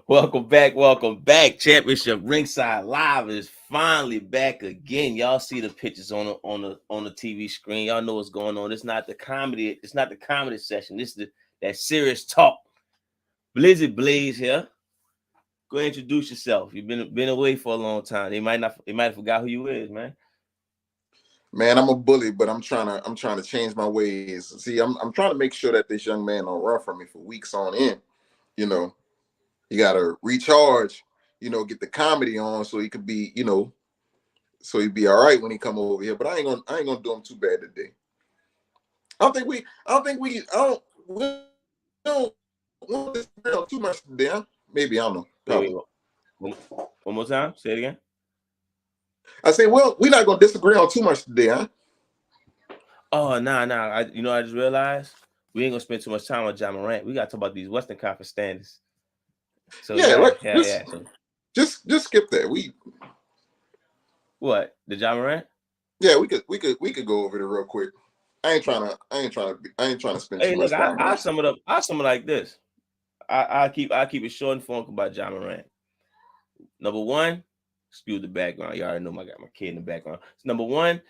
Welcome back. Championship Ringside Live is finally back again. Y'all see the pictures on the TV screen. Y'all know what's going on. It's not the comedy session. This is that serious talk. Blizzy Blaze here. Go ahead and introduce yourself. You've been away for a long time. They might have forgot who you is, man. Man, I'm a bully, but I'm trying to change my ways. See, I'm trying to make sure that this young man don't run from me for weeks on end. You know, you gotta recharge, get the comedy on so he could be, so he'd be all right when he come over here. But I ain't gonna do him too bad today. I don't want this real too much today. Huh? Maybe, I don't know. Wait, one more time. Say it again. I say, well, we're not gonna disagree on too much today, huh? Oh, nah. I just realized we ain't gonna spend too much time on John Morant. We gotta talk about these Western Conference standings. So just skip that. The John Morant? Yeah, we could go over there real quick. I ain't trying to spend too much time. I'll sum it up. I'll sum it like this. I'll keep it short and funky about John Morant. Number one, excuse the background. You already know I got my kid in the background. So number one,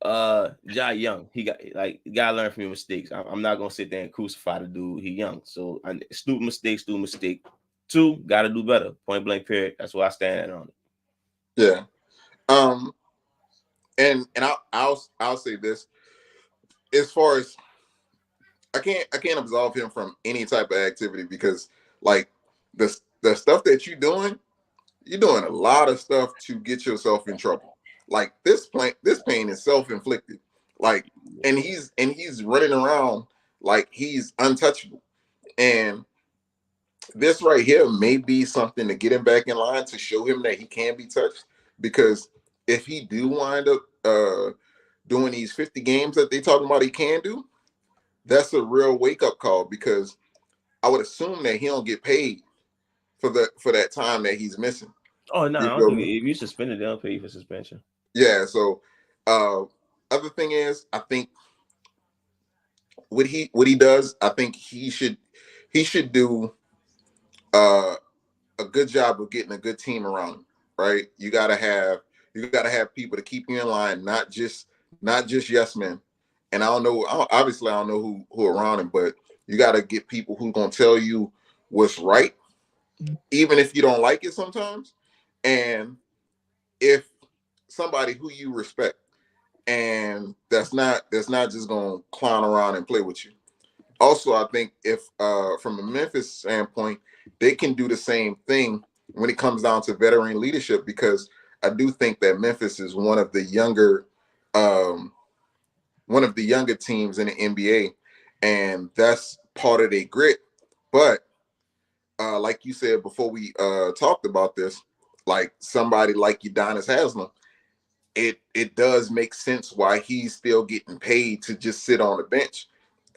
Ja Young. He gotta learn from your mistakes. I'm not gonna sit there and crucify the dude. He young. So stupid mistake. 2, gotta do better. Point blank period. That's why I stand on it. Yeah. And I'll say this. As far as I can't absolve him from any type of activity because like the stuff that you're doing a lot of stuff to get yourself in trouble. Like this pain is self-inflicted. Like and he's running around like he's untouchable. And this right here may be something to get him back in line to show him that he can be touched. Because if he do wind up doing these 50 games that they talking about he can do, that's a real wake-up call because I would assume that he don't get paid for that time that he's missing. Oh no, I don't think if you suspended, they don't pay you for suspension. Yeah, so other thing is I think what he does, I think he should do a good job of getting a good team around him, right? You gotta have people to keep you in line, not just yes men. And obviously I don't know who around him, but you gotta get people who gonna tell you what's right, even if you don't like it sometimes. And if somebody who you respect, and that's not just gonna clown around and play with you. Also, I think if from a Memphis standpoint, they can do the same thing when it comes down to veteran leadership, because I do think that Memphis is one of the younger teams in the NBA, and that's part of their grit. But like you said before we talked about this, like somebody like Udonis Haslem, it does make sense why he's still getting paid to just sit on the bench.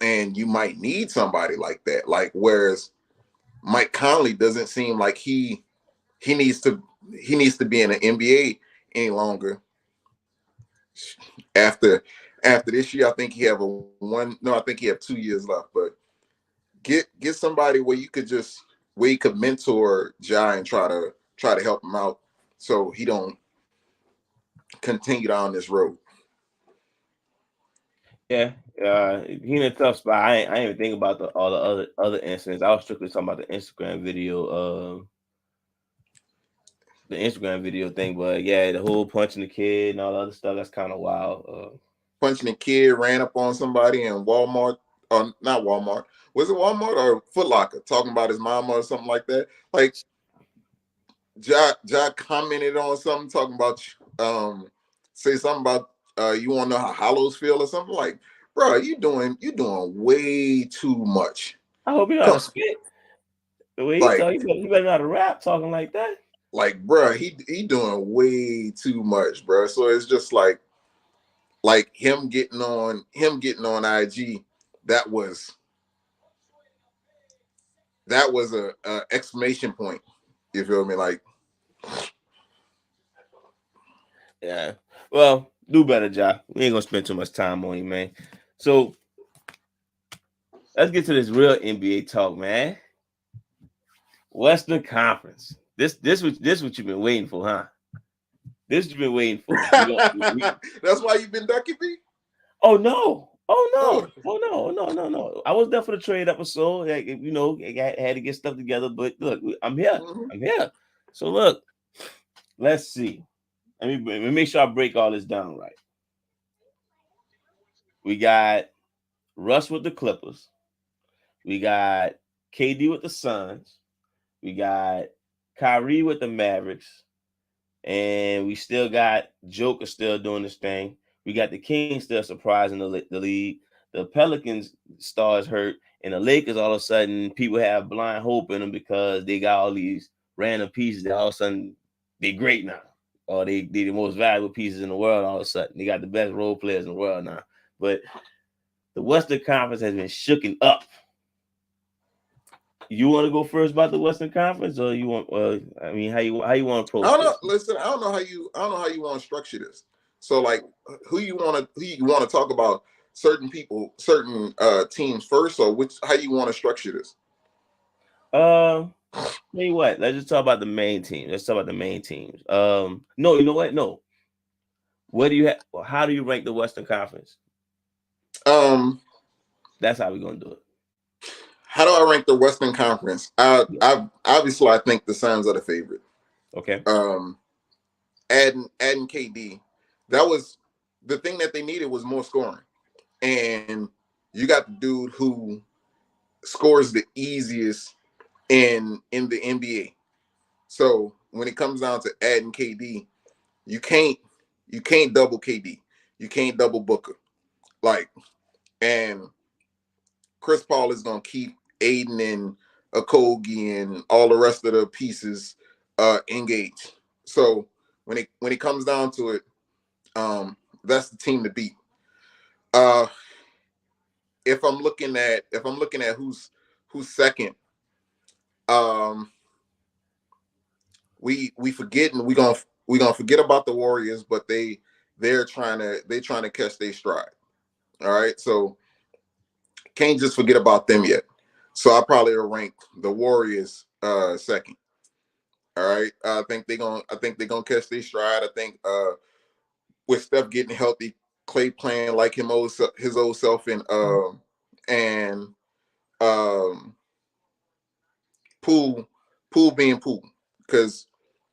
And you might need somebody like that. Like, whereas Mike Conley doesn't seem like he needs to be in the NBA any longer. After this year, I think he have 2 years left. But get somebody where you could mentor Ja and try to help him out so he don't continue down this road. Yeah, he in a tough spot. I ain't even think about all the other incidents. I was strictly talking about the Instagram video thing. But yeah, the whole punching the kid and all the other stuff, that's kind of wild. Punching the kid, ran up on somebody in Walmart, or not Walmart. Was it Walmart or Foot Locker? Talking about his mama or something like that. Like Ja commented on something, talking about say something about you want to know how hollows feel or something. Like, bro, you doing way too much. I hope you know how to spit. The way you better know how to rap talking like that. Like, bro, he doing way too much, bro. So it's just like him getting on IG. That was a exclamation point. You feel me? Like, yeah. Well, do better, Ja. We ain't gonna spend too much time on you, man. So let's get to this real NBA talk, man. Western Conference. This what you've been waiting for, huh? This you've been waiting for. That's why you've been ducking me? Oh no. Oh Oh. no. Oh no. No, no, no. I was there for the trade episode. Like, I had to get stuff together, but look, I'm here. Mhm. I'm here. So look, let's see. Let me make sure I break all this down right. We got Russ with the Clippers. We got KD with the Suns. We got Kyrie with the Mavericks. And we still got Joker still doing this thing. We got the Kings still surprising the league. The Pelicans stars hurt, and the Lakers all of a sudden people have blind hope in them because they got all these random pieces that all of a sudden they great now, or they the most valuable pieces in the world. All of a sudden they got the best role players in the world now. But the Western Conference has been shooken up. You want to go first about the Western Conference, or you want? How you want to I approach don't know. this? Listen, I don't know how you want to structure this. So like, who you want to talk about? Certain people, certain teams first, or how you want to structure this? Tell you what, let's just talk about the main team. Let's talk about the main teams. No, you know what? No. What do you have? How do you rank the Western Conference? Um, That's how we're gonna do it. how do I rank the Western Conference? I obviously I think the Suns are the favorite. Okay. Adding KD, that was the thing that they needed was more scoring, and you got the dude who scores the easiest in the NBA. So when it comes down to adding KD, you can't double KD, you can't double Booker, like, and Chris Paul is gonna keep Aiden and Okogie and all the rest of the pieces engaged. So when it comes down to it, that's the team to beat. Uh, if I'm looking at who's second, um, we forgetting we gonna forget about the Warriors, but they're trying to catch their stride. All right, so can't just forget about them yet. So I probably will rank the Warriors second. All right, I think they're gonna catch their stride. I think with Steph getting healthy, Clay playing like his old self, and um, Poole being Poole, because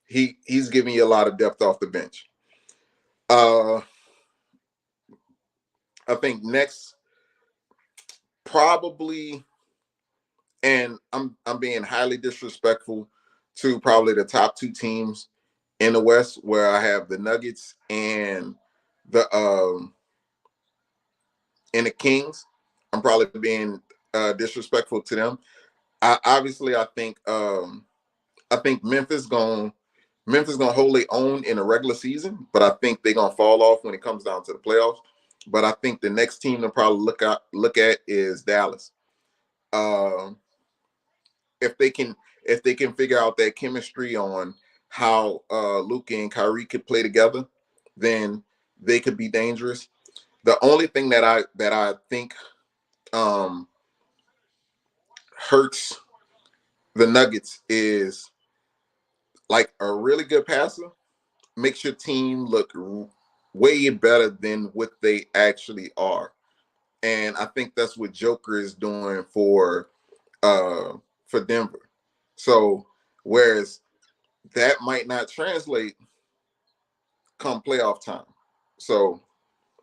he's giving you a lot of depth off the bench. Uh, I think next probably, and I'm being highly disrespectful to probably the top two teams in the West, where I have the Nuggets the and the Kings. I'm probably being disrespectful to them. I think Memphis gonna hold their own in the regular season, but I think they're gonna fall off when it comes down to the playoffs. But I think the next team to probably look at is Dallas. Um, if they can figure out that chemistry on how Luka and Kyrie could play together, then they could be dangerous. The only thing that I think um, hurts the Nuggets is like a really good passer makes your team look way better than what they actually are. And I think that's what Joker is doing uh for Denver. So whereas that might not translate come playoff time. So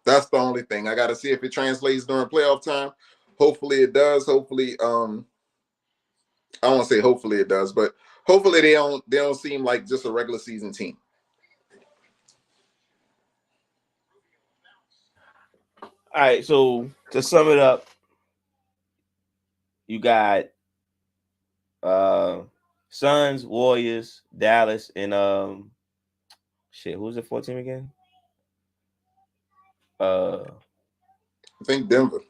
that's the only thing. I got to see if it translates during playoff time. Hopefully it does. Hopefully I won't say hopefully it does, but hopefully they don't seem like just a regular season team. All right. So to sum it up, you got uh Suns, Warriors, Dallas, and who's the 14 again? Uh I think Denver.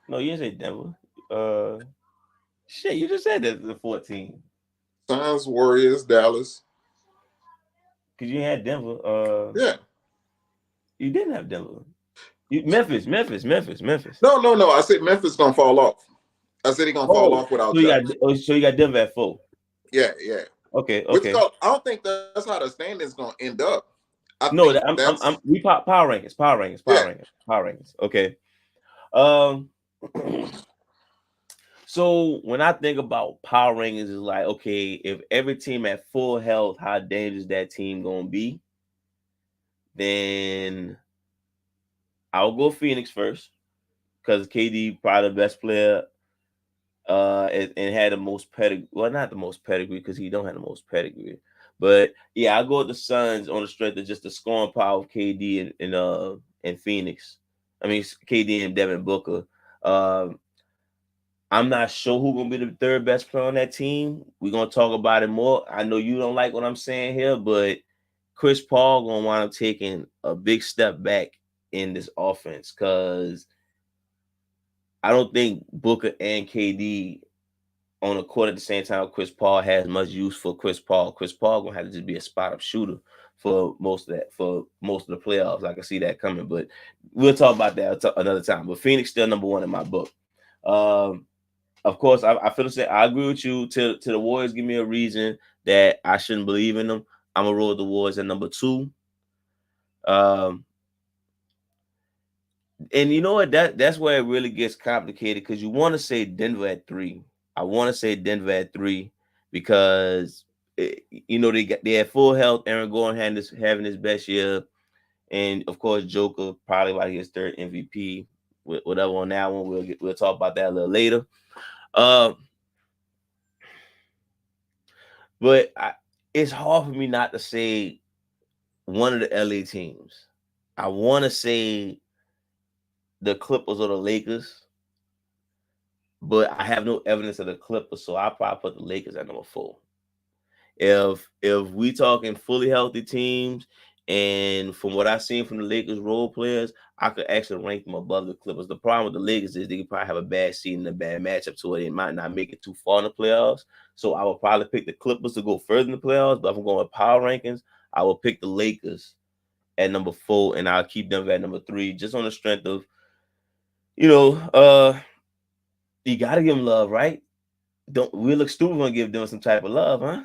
no, you didn't say Denver. Uh you just said that the 14. Suns, Warriors, Dallas. Because you had Denver. Yeah. You didn't have Denver. Memphis. No. I said Memphis gonna fall off. I said he gonna fall Oh, off without Ja. so you got Denver at 4. Yeah, yeah. Okay, Which okay. I don't think that's how the standings gonna end up. I No, think I'm that's we power rankings, power rankings, yeah. power rankings, power rankings. Okay. Um. So when I think about power rankings, is like, okay, if every team at full health, how dangerous that team gonna be? Then I'll go Phoenix first because KD probably the best player, and had the most pedigree. Well, not the most pedigree because he don't have the most pedigree. But yeah, I'll go with the Suns on the strength of just the scoring power of KD and Phoenix. I mean KD and Devin Booker. Um, I'm not sure who's gonna be the third best player on that team. We're gonna talk about it more. I know you don't like what I'm saying here, but Chris Paul gonna wind up taking a big step back in this offense because I don't think Booker and KD on the court at the same time. Chris Paul has much use for Chris Paul. Chris Paul gonna have to just be a spot up shooter for most of the playoffs. I can see that coming, but we'll talk about that another time. But Phoenix still number one in my book. Um, of course, I feel the same. I agree with you. Till the Warriors give me a reason that I shouldn't believe in them, I'm gonna roll with the Warriors at number two. Um, and you know what? That's where it really gets complicated because you want to say Denver at three. I want to say Denver at three because they had full health. Aaron Gordon having his best year, and of course Joker probably about his third MVP. Whatever on that one, we'll talk about that a little later. Um, but it's hard for me not to say one of the LA teams. I want to say the Clippers or the Lakers, but I have no evidence of the Clippers, so I'll probably put the Lakers at number four. If we talking fully healthy teams, and from what I've seen from the Lakers role players, I could actually rank them above the Clippers. The problem with the Lakers is they could probably have a bad season, a bad matchup to it. They might not make it too far in the playoffs. So I would probably pick the Clippers to go further in the playoffs. But if I'm going with power rankings, I will pick the Lakers at number four, and I'll keep them at number three, just on the strength of, you know, you gotta give them love, right? Don't we look stupid gonna give them some type of love, huh?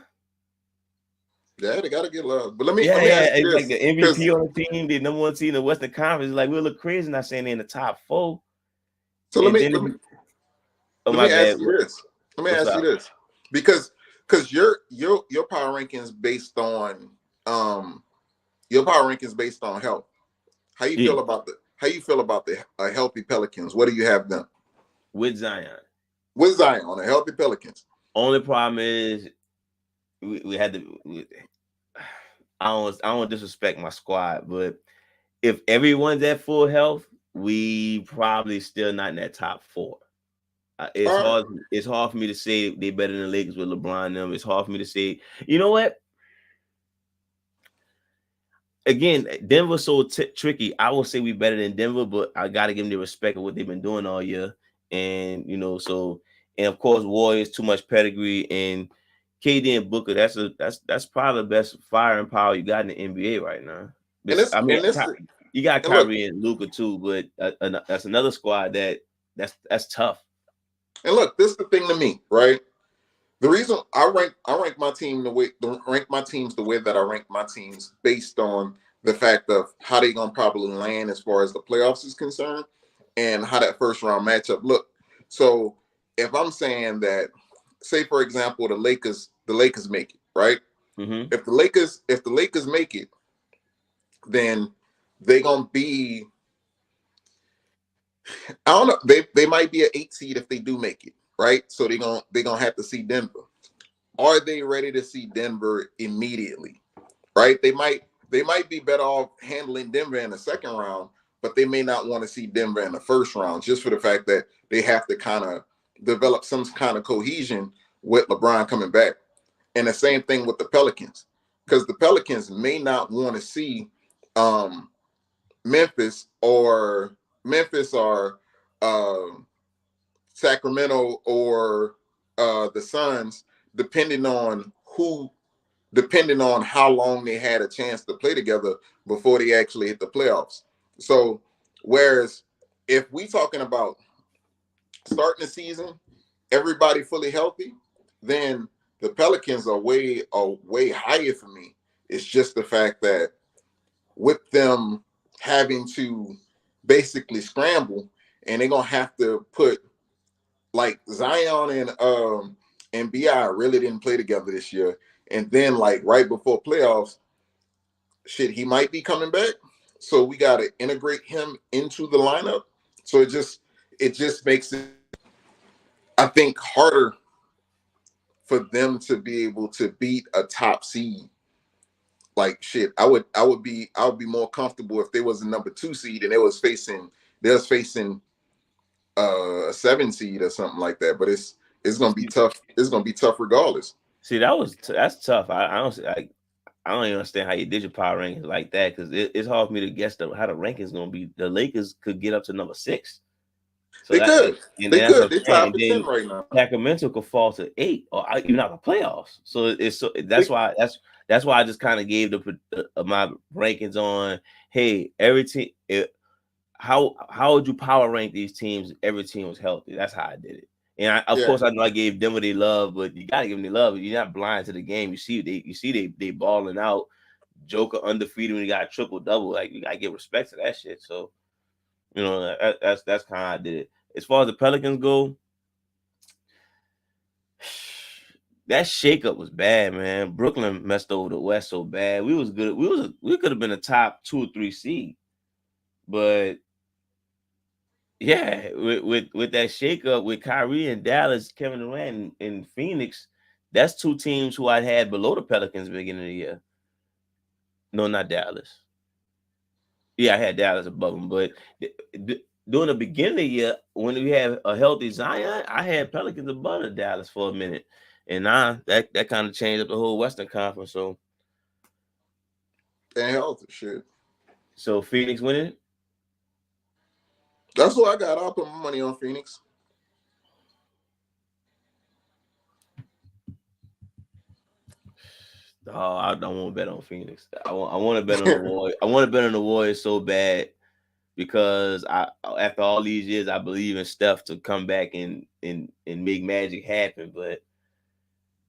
Yeah, they gotta get love. But Yeah, let me yeah. ask you It's like this, the because MVP on the team, the number one team in the Western Conference. Like we look crazy not saying they're in the top four. so And then, oh let my me ask bad, you this. Let me what's ask you up? this. Because your power rankings based on your power rankings based on health. Yeah, How you feel about the healthy Pelicans? What do you have them? with Zion. With Zion on the healthy Pelicans. Only problem is we had to. I don't disrespect my squad, but if everyone's at full health, we probably still not in that top four. It's All right. hard. It's hard for me to say they better than the Lakers with LeBron and them. It's hard for me to say. You know what? Again, Denver's so tricky. I will say we better than Denver, but I got to give them the respect of what they've been doing all year. And and of course, Warriors too much pedigree, and KD and Booker. That's probably the best firing power you got in the NBA right now. And But this I mean, and this you got and look Kyrie and Luca too, but that's another squad that's tough. and look, this is the thing to me, right? The reason I rank my team rank my teams the way that I rank my teams based on the fact of how they gonna probably land as far as the playoffs is concerned and how that first round matchup look. So if I'm saying that, say for example, the Lakers make it, right? Hmm. If the Lakers make it, then they gonna be, I don't know, they might be an 8 seed if they do make it, right? So they gonna have to see Denver. Are they ready to see Denver immediately? Right? They might be better off handling Denver in the second round, but they may not want to see Denver in the first round just for the fact that they have to kind of develop some kind of cohesion with LeBron coming back. And the same thing with the Pelicans, because the Pelicans may not want to see um, Memphis or Memphis or um, Sacramento or the Suns, depending on how long they had a chance to play together before they actually hit the playoffs. So, whereas if we talking about starting the season, everybody fully healthy, then the Pelicans are way higher for me. It's just the fact that with them having to basically scramble, and they're gonna have to put like Zion and BI really didn't play together this year. And then like right before playoffs, shit, he might be coming back. So we gotta integrate him into the lineup. So it just makes it, I think, harder for them to be able to beat a top seed. Like shit, I would be more comfortable if they was a number 2 seed and they was facing a 7 seed or something like that. But it's gonna be tough. It's gonna be tough regardless. See, that's tough. I don't even understand how you did your power rankings like that, because it's hard for me to guess how the rankings gonna be. The Lakers could get up to number 6, so They could. and They that's what could. I'm They saying. tied And for 10 then right now. Sacramento could fall to 8 or even out the playoffs. So They, that's why I just kind of gave my rankings on. Hey, every team. How would you power rank these teams if every team was healthy? That's how I did it. And of yeah. course, I know I gave Denver their love, but you gotta give them their love. You're not blind to the game. You see they balling out. Joker undefeated when he got a triple double. Like, you gotta give respect to that shit. So that's kind of how I did it. As far as the Pelicans go, that shakeup was bad, man. Brooklyn messed over the West so bad. We was good. We could have been a top 2 or 3 seed, but yeah, with that shakeup with Kyrie and Dallas, Kevin Durant and Phoenix, that's 2 teams who I had below the Pelicans at the beginning of the year. No, not Dallas. Yeah, I had Dallas above them, but during the beginning of the year, when we had a healthy Zion, I had Pelicans above the Dallas for a minute, and now that kind of changed up the whole Western Conference. And health shit. So Phoenix winning. That's what I got. I'll put my money on Phoenix. Oh, I don't want to bet on Phoenix. I want to bet on the Warriors. I want to bet on the Warriors so bad, because after all these years, I believe in Steph to come back and make magic happen. But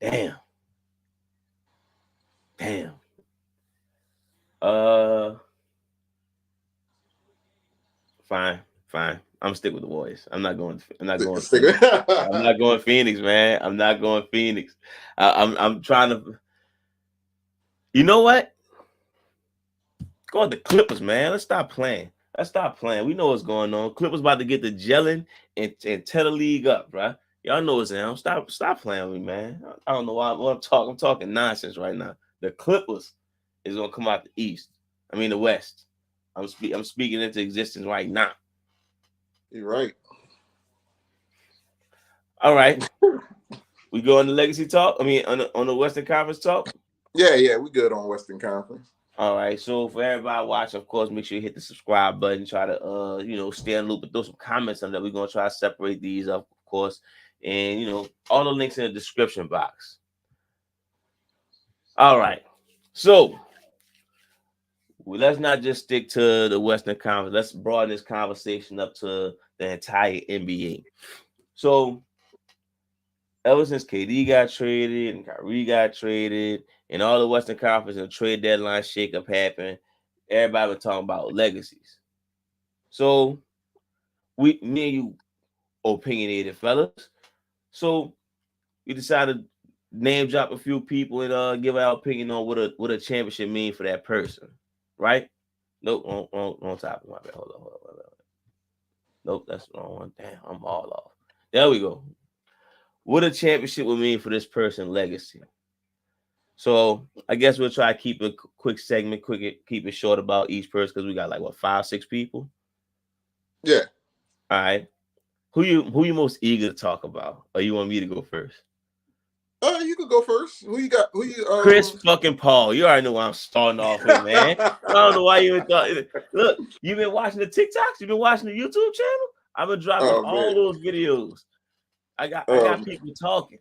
damn. Fine. I'm stick with the Warriors. I'm not going. I'm not going Phoenix. I'm not going Phoenix, man. I'm not going Phoenix. I'm trying to. You know what? Go on the Clippers, man. Let's stop playing. We know what's going on. Clippers about to get the gelling and tear the league up, bro. Y'all know what's in. Stop playing with me, man. I don't know what I'm talking. I'm talking nonsense right now. The Clippers is gonna come out the East. I mean the West. I'm speaking into existence right now. You're right. All right. We go on the legacy talk. I mean on the Western Conference talk. Yeah, we good on Western Conference. All right, so for everybody watching, of course, make sure you hit the subscribe button. Try to, stay in the loop, and throw some comments on that. We're gonna try to separate these up, of course, and all the links in the description box. All right, so let's not just stick to the Western Conference. Let's broaden this conversation up to the entire NBA. So ever since KD got traded and Kyrie got traded, and all the Western Conference and trade deadline shakeup happened, everybody was talking about legacies. So me and you opinionated fellas. So we decided to name drop a few people and give our opinion on what a championship mean for that person, right? Nope, wrong topic. My bad. Hold on. Nope, that's the wrong one. Damn, I'm all off. There we go. What a championship would mean for this person legacy. So I guess we'll try to keep a quick segment, keep it short about each person, because we got like 5, 6 people. Yeah. All right. Who you most eager to talk about? Or you want me to go first? You could go first. Who you got? Chris fucking Paul. You already know why I'm starting off with, man. I don't know why you even thought. Look, you've been watching the TikToks. You've been watching the YouTube channel. I've been dropping all those videos. I got people talking.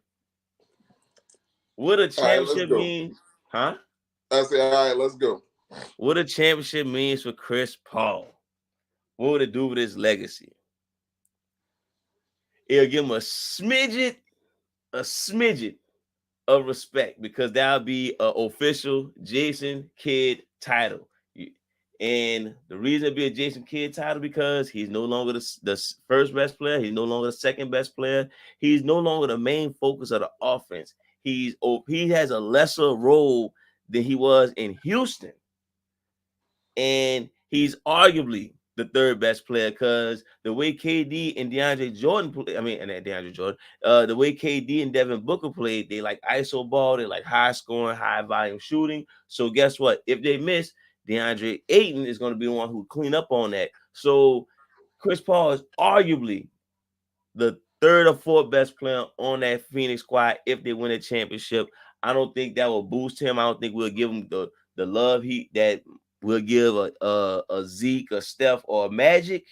What a championship means, huh? I say, all right, let's go. What a championship means for Chris Paul. What would it do with his legacy? It'll give him a smidget of respect because that'll be an official Jason Kidd title. And the reason it'd be a Jason Kidd title because he's no longer the first best player. He's no longer the second best player. He's no longer the main focus of the offense. He has a lesser role than he was in Houston, and he's arguably the third best player because the way KD and DeAndre Jordan play, and DeAndre Jordan, the way KD and Devin Booker played, they like ISO ball, they like high scoring, high volume shooting. So guess what? If they miss, DeAndre Ayton is going to be the one who clean up on that. So Chris Paul is arguably the third or fourth best player on that Phoenix squad if they win a championship. I don't think that will boost him. I don't think we'll give him the love that we'll give a Zeke, a Steph, or a Magic.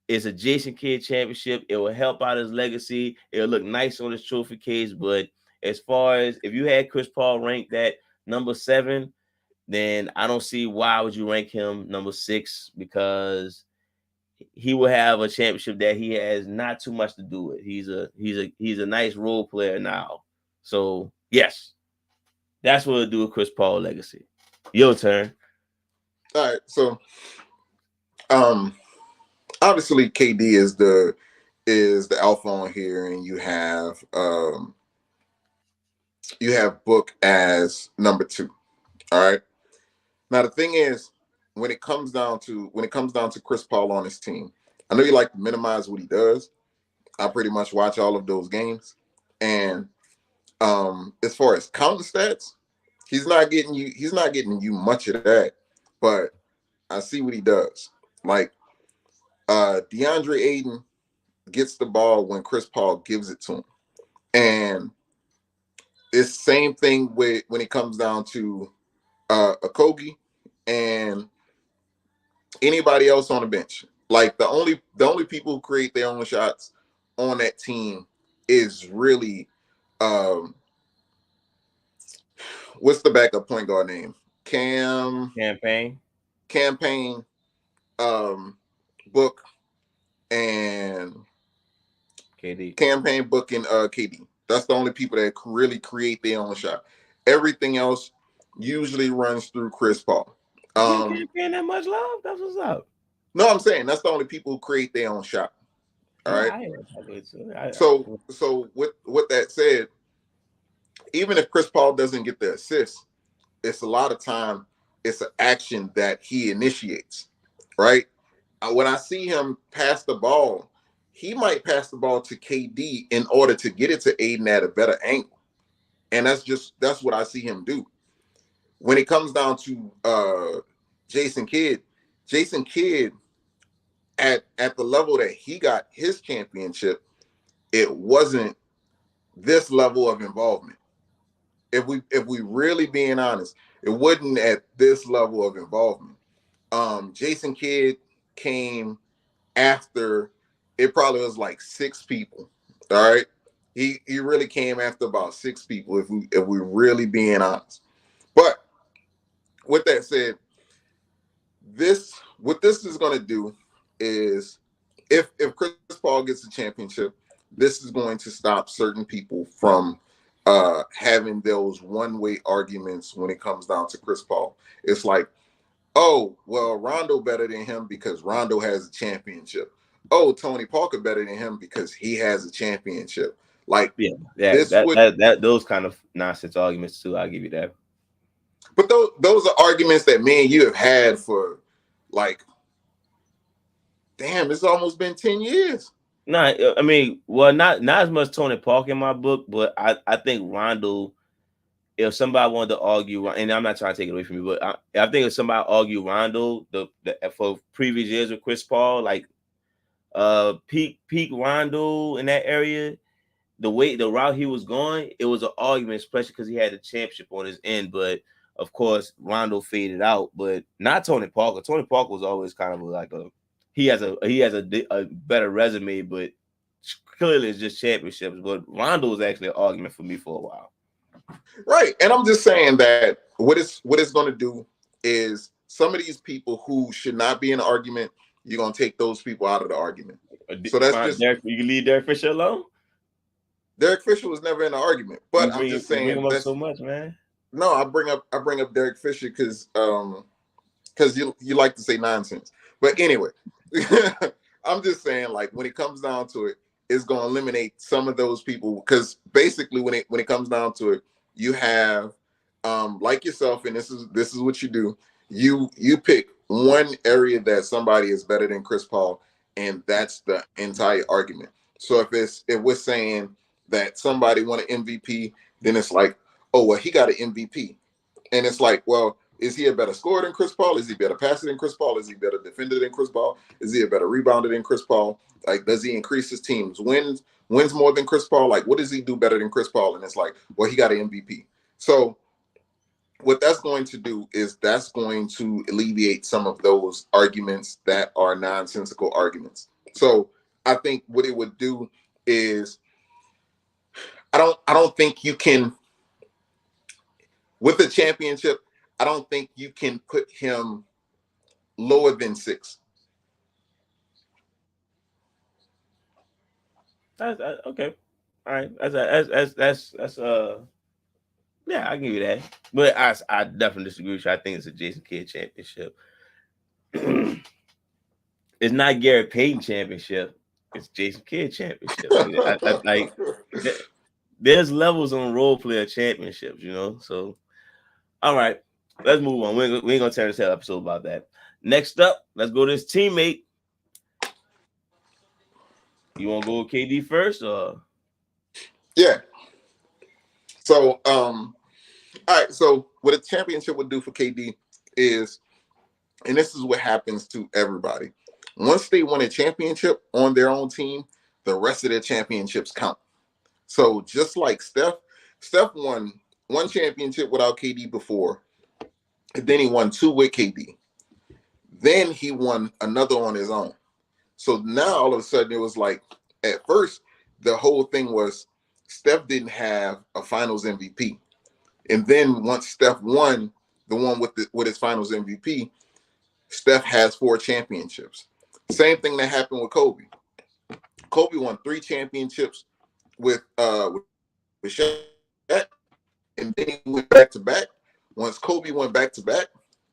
It's a Jason Kidd championship. It will help out his legacy. It'll look nice on his trophy case. But as far as if you had Chris Paul ranked at number 7, then I don't see why would you rank him number 6 because he will have a championship that he has not too much to do with. He's a nice role player now. So yes, that's what it'll do with Chris Paul legacy. Your turn. All right, so obviously KD is the alpha on here, and you have Book as number 2. All right. Now the thing is, when it comes down to Chris Paul on his team, I know you like to minimize what he does. I pretty much watch all of those games, and as far as counting stats, he's not getting you much of that, but I see what he does. Like DeAndre Ayton gets the ball when Chris Paul gives it to him, and it's same thing with when it comes down to Okogie and anybody else on the bench. Like the only people who create their own shots on that team is really what's the backup point guard name? Campaign, Book, and KD. Book, and KD. That's the only people that really create their own shot. Everything else usually runs through Chris Paul. Campaign that much love? That's what's up. No, I'm saying that's the only people who create their own shot. All right. So with that said, even if Chris Paul doesn't get the assist, it's a lot of time it's an action that he initiates, right? When I see him pass the ball, he might pass the ball to KD in order to get it to Aiden at a better angle. And that's what I see him do. When it comes down to Jason Kidd at the level that he got his championship, it wasn't this level of involvement. If we really being honest, it wasn't at this level of involvement. Jason Kidd came after, it probably was like 6 people. All right. He really came after about 6 people if we really being honest. But with that said, what this is going to do is if Chris Paul gets a championship, this is going to stop certain people from having those one-way arguments when it comes down to Chris Paul. It's like, oh, well, Rondo better than him because Rondo has a championship. Oh, Tony Parker better than him because he has a championship. Like, those kind of nonsense arguments too. I'll give you that. But those are arguments that me and you have had for like, damn, it's almost been 10 years. Nah, I mean, well, not as much Tony Parker in my book, but I think Rondo, if somebody wanted to argue, and I'm not trying to take it away from you, but I think if somebody argue Rondo for previous years with Chris Paul, like peak Rondo in that area, the route he was going, it was an argument, especially because he had the championship on his end. But of course, Rondo faded out, but not Tony Parker. Tony Parker was always kind of like he has a better resume, but clearly it's just championships. But Rondo was actually an argument for me for a while. Right. And I'm just saying that what it's going to do is some of these people who should not be in an argument, you're going to take those people out of the argument. So that's just... You can leave Derek Fisher alone? Derek Fisher was never in the argument, but I'm just You bring saying him up that's so much, man. no. I bring up Derek Fisher because you like to say nonsense. But anyway, I'm just saying, like, when it comes down to it, it's going to eliminate some of those people because basically when it comes down to it, you have like yourself, and this is what you do. You pick one area that somebody is better than Chris Paul, and that's the entire argument. So if we're saying that somebody won an MVP, then it's like, oh well, he got an MVP. And it's like, well, is he a better scorer than Chris Paul? Is he better passer than Chris Paul? Is he better defender than Chris Paul? Is he a better rebounder than Chris Paul? Like, does he increase his team's wins more than Chris Paul? Like, what does he do better than Chris Paul? And it's like, well, he got an MVP. So what that's going to do is that's going to alleviate some of those arguments that are nonsensical arguments. So I think what it would do is I don't think you can with the championship, I don't think you can put him lower than 6. Okay. All right. That's yeah, I give you that. But I definitely disagree with you. I think it's a Jason Kidd championship. It's not Gary Payton championship. It's Jason Kidd championship. Like there's levels on role player championships, you know. So all right, let's move on. We ain't gonna turn this whole episode about that. Next up, let's go to his teammate. You want to go with KD first, or Yeah. So all right. So what a championship would do for KD is, and this is what happens to everybody. Once they win a championship on their own team, the rest of their championships count. So just like Steph won one championship without KD before, and then he won 2 with KD. Then he won another on his own. So now all of a sudden it was like, at first the whole thing was Steph didn't have a Finals MVP, and then once Steph won the one with his Finals MVP, Steph has 4 championships. Same thing that happened with Kobe. Kobe won 3 championships with Shaq, and then he went back to back. Once Kobe went back to back,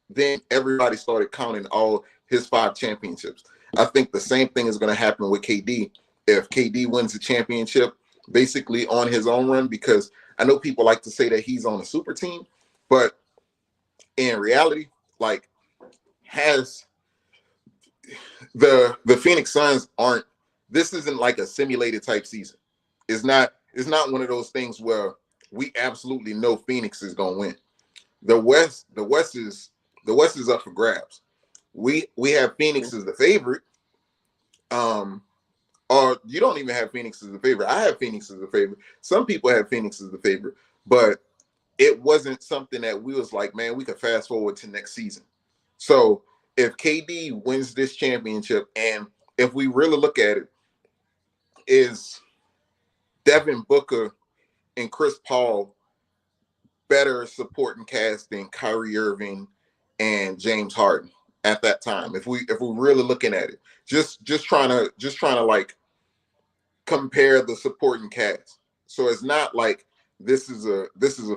then everybody started counting all his 5 championships. I think the same thing is going to happen with KD if KD wins the championship basically on his own run, because I know people like to say that he's on a super team, but in reality, like, has the Phoenix Suns aren't, this isn't like a simulated type season. It's not one of those things where we absolutely know Phoenix is going to win. The West is up for grabs. We have Phoenix as the favorite. Or you don't even have Phoenix as the favorite. I have Phoenix as the favorite. Some people have Phoenix as the favorite, but it wasn't something that we was like, man, we could fast forward to next season. So if KD wins this championship, and if we really look at it, is Devin Booker and Chris Paul better supporting cast than Kyrie Irving and James Harden at that time? If we're really looking at it, just trying to like compare the supporting cast. So it's not like this is a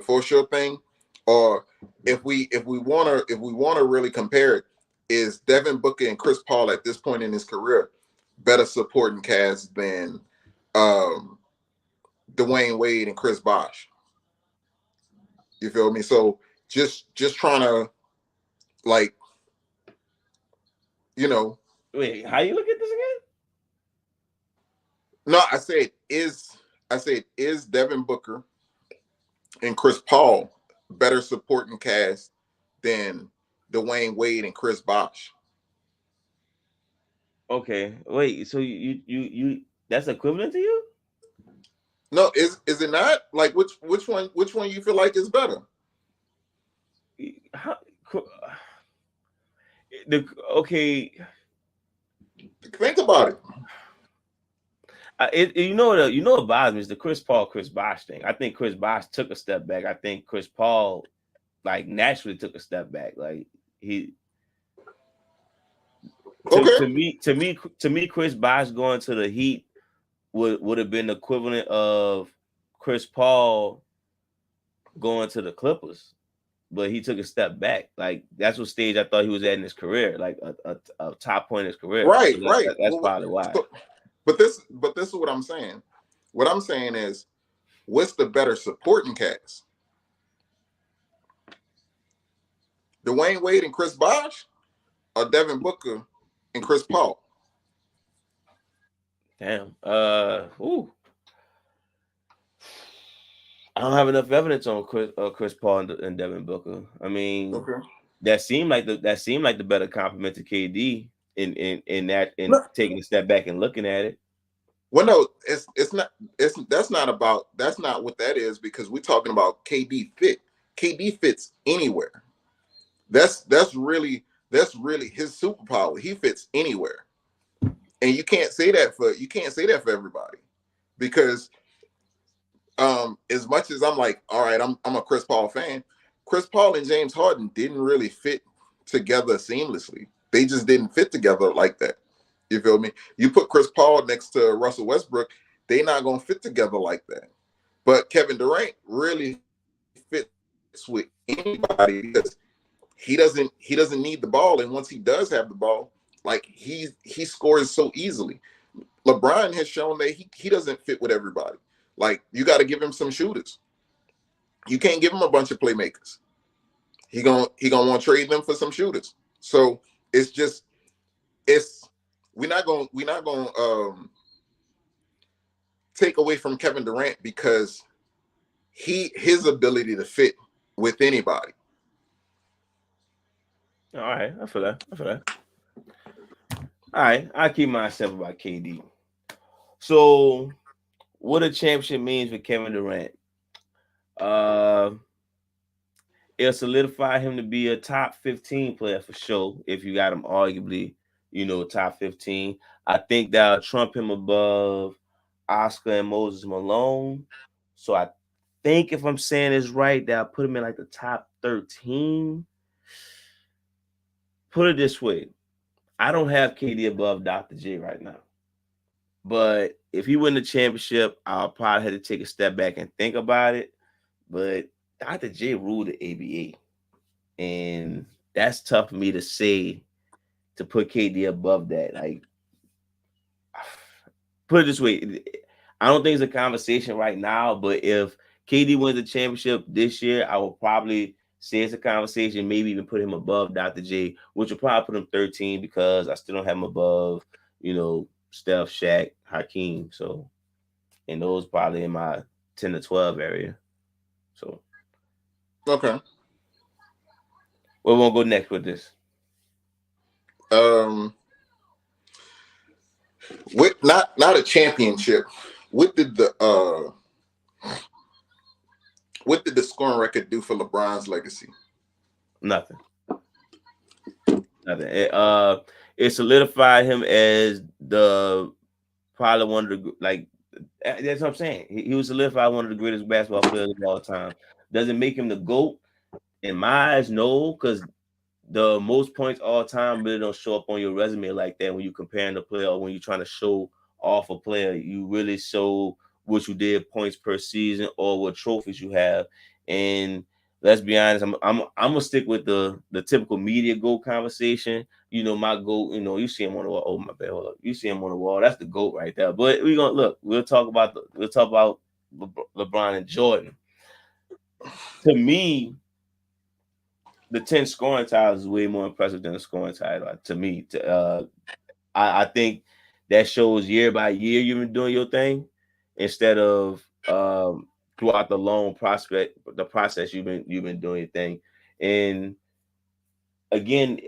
for sure thing, or if we wanna really compare it, is Devin Booker and Chris Paul at this point in his career better supporting cast than Dwayne Wade and Chris Bosh? You feel me? So just trying to, like, you know. wait, how you look at this again? No, I said is Devin Booker and Chris Paul better supporting cast than Dwayne Wade and Chris Bosh? Okay, wait. So you that's equivalent to you? No, is it not? Like, which one you feel like is better? How, the okay. Think about it. You know what bothers me is the Chris Paul Chris Bosh thing. I think Chris Bosh took a step back. I think Chris Paul like naturally took a step back. Like he Okay. to me Chris Bosh going to the Heat would have been the equivalent of Chris Paul going to the Clippers, but he took a step back. Like that's what stage I thought he was at in his career, like a top point in his career. So Right, right. that's Well, probably why. so, but this is what I'm saying. What I'm saying is, what's the better supporting cast? Dwayne Wade and Chris Bosh, or Devin Booker and Chris Paul? Damn. I don't have enough evidence on Chris Paul and Devin Booker. I mean, Okay. that seemed like the better compliment to KD in that in No, taking a step back and looking at it. well, no, it's not. That's not what that is, because we're talking about KD fit. KD fits anywhere. That's really his superpower. He fits anywhere, and you can't say that for everybody, because as much as I'm like, all right, I'm a Chris Paul fan. Chris Paul and James Harden didn't really fit together seamlessly. They just didn't fit together like that. You feel me? You put Chris Paul next to Russell Westbrook, they not gonna fit together like that. But Kevin Durant really fits with anybody, because he doesn't need the ball, and once he does have the ball, like he scores so easily. LeBron has shown that he doesn't fit with everybody. Like, you got to give him some shooters. You can't give him a bunch of playmakers. He gonna want to trade them for some shooters. So it's just it's we're not gonna take away from Kevin Durant, because his ability to fit with anybody. All right, I feel that. I feel that. All right, I keep myself about KD. So, what a championship means for Kevin Durant? Uh, it'll solidify him to be a top 15 player for sure. If you got him arguably, top 15, I think that'll trump him above Oscar and Moses Malone. So I think, if I'm saying this right, that I'll put him in like the top 13. Put it this way, I don't have KD above Dr. J right now. But if he win the championship, I'll probably have to take a step back and think about it. But Dr. J ruled the ABA. And that's tough for me to say, to put KD above that. Like, put it this way, I don't think it's a conversation right now, but if KD wins the championship this year, I will probably say it's a conversation, maybe even put him above Dr. J, which will probably put him 13, because I still don't have him above, Steph, Shaq, Hakeem. So, and those probably in my 10 to 12 area. So, Okay. where we gonna go next with this? Um, with not a championship. What did the scoring record do for LeBron's legacy? Nothing. Nothing. It solidified him as the probably one of the, like, that's what I'm saying. He was solidified one of the greatest basketball players of all time. Does it make him the GOAT? In my eyes, no, because the most points all time really don't show up on your resume like that when you comparing the player, or when you're trying to show off a player. You really show what you did points per season or what trophies you have. And let's be honest, I'm gonna stick with the typical media GOAT conversation. My GOAT, you see him on the wall. Oh, my bad, hold up. You see him on the wall. That's the GOAT right there. But we're gonna look, we'll talk about LeBron and Jordan. To me, the 10 scoring titles is way more impressive than the scoring title to me. I think that shows year by year you've been doing your thing, instead of throughout the process you've been doing your thing. And again,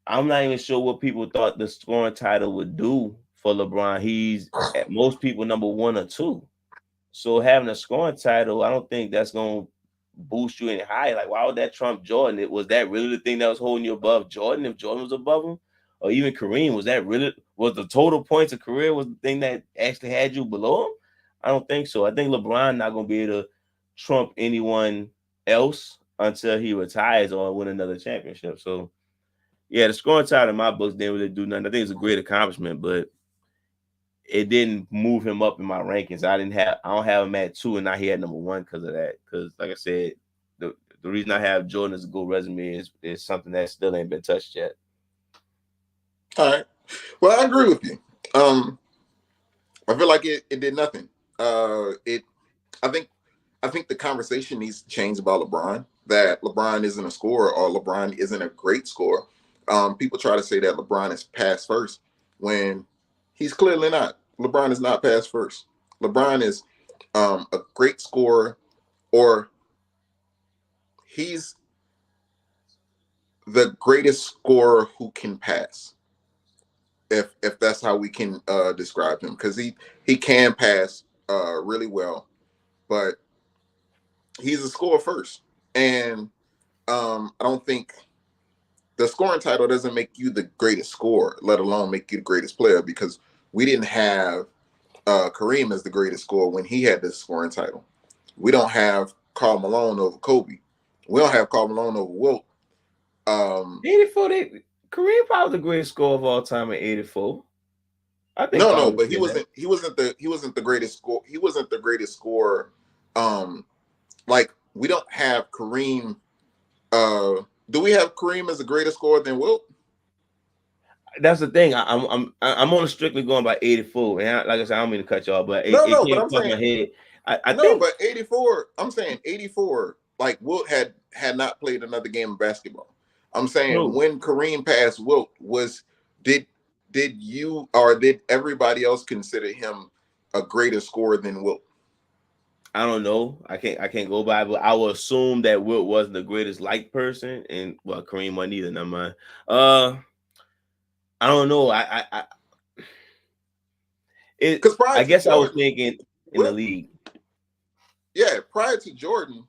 I'm not even sure what people thought the scoring title would do for LeBron. He's at most people number 1 or 2. So having a scoring title, I don't think that's gonna boost you any higher. Like, why would that trump Jordan? Was that really the thing that was holding you above Jordan? If Jordan was above him, or even Kareem, was the total points of career was the thing that actually had you below him? I don't think so. I think LeBron not gonna be able to trump anyone else until he retires or win another championship. So yeah, the scoring title in my books didn't really do nothing. I think it's a great accomplishment, but it didn't move him up in my rankings. I don't have him at 2, and now he had number 1 because of that. Because like I said, the reason I have Jordan as a good resume is something that still ain't been touched yet. All right. Well, I agree with you. I feel like it did nothing. It I think the conversation needs to change about LeBron. That LeBron isn't a scorer or LeBron isn't a great scorer. People try to say that LeBron is pass first when he's clearly not. LeBron is not pass first. LeBron is a great scorer, or he's the greatest scorer who can pass. If that's how we can describe him, because he can pass really well, but he's a scorer first. And I don't think the scoring title doesn't make you the greatest scorer, let alone make you the greatest player, because we didn't have Kareem as the greatest scorer when he had this scoring title. We don't have Karl Malone over Kobe. We don't have Karl Malone over Wilt. 84, Kareem probably the greatest scorer of all time in 84. I think no, but he wasn't the greatest score. He wasn't the greatest scorer. Like, we don't have Kareem. Do we have Kareem as a greater scorer than Wilt? That's the thing. I'm only strictly going by 84. And like I said, I don't mean to cut y'all, but it But came I'm across saying my head. I think, but 84. I'm saying 84. Like, Wilt had not played another game of basketball. I'm saying when Kareem passed Wilt, did you or did everybody else consider him a greater scorer than Wilt? I don't know. I can't go by, but I will assume that Wilt wasn't the greatest like person, and well, Kareem wasn't either. Never mind. I don't know. Because prior I to guess I was Jordan, thinking in the league. Yeah, prior to Jordan,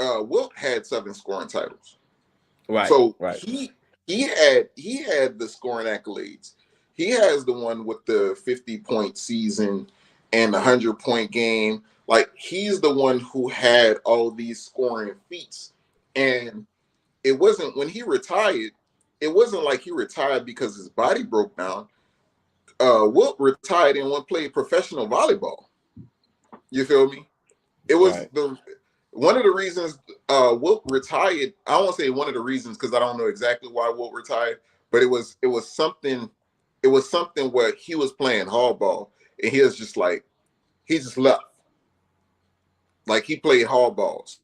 Wilt had 7 scoring titles. Right. So right. he had the scoring accolades. He has the one with the 50-point season and the 100-point game. Like, he's the one who had all these scoring feats. And it wasn't, when he retired, it wasn't like he retired because his body broke down. Wilt retired and went play professional volleyball. You feel me? It was one of the reasons Wilt retired. I don't want to say one of the reasons, because I don't know exactly why Wilt retired, but it was something. It was something where he was playing hardball and he was just like, he just left. Like, he played hardballs.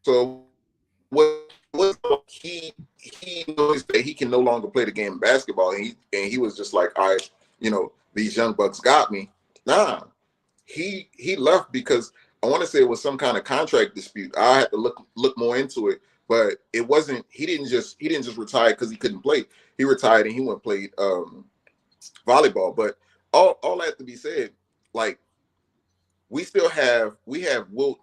So he noticed that he can no longer play the game of basketball, and he was just like, all right, these young bucks got me. Nah, he left because I want to say it was some kind of contract dispute. I had to look more into it, but it wasn't. He didn't just retire because he couldn't play. He retired and he went and played volleyball. But all that to be said, like, we have Wilt.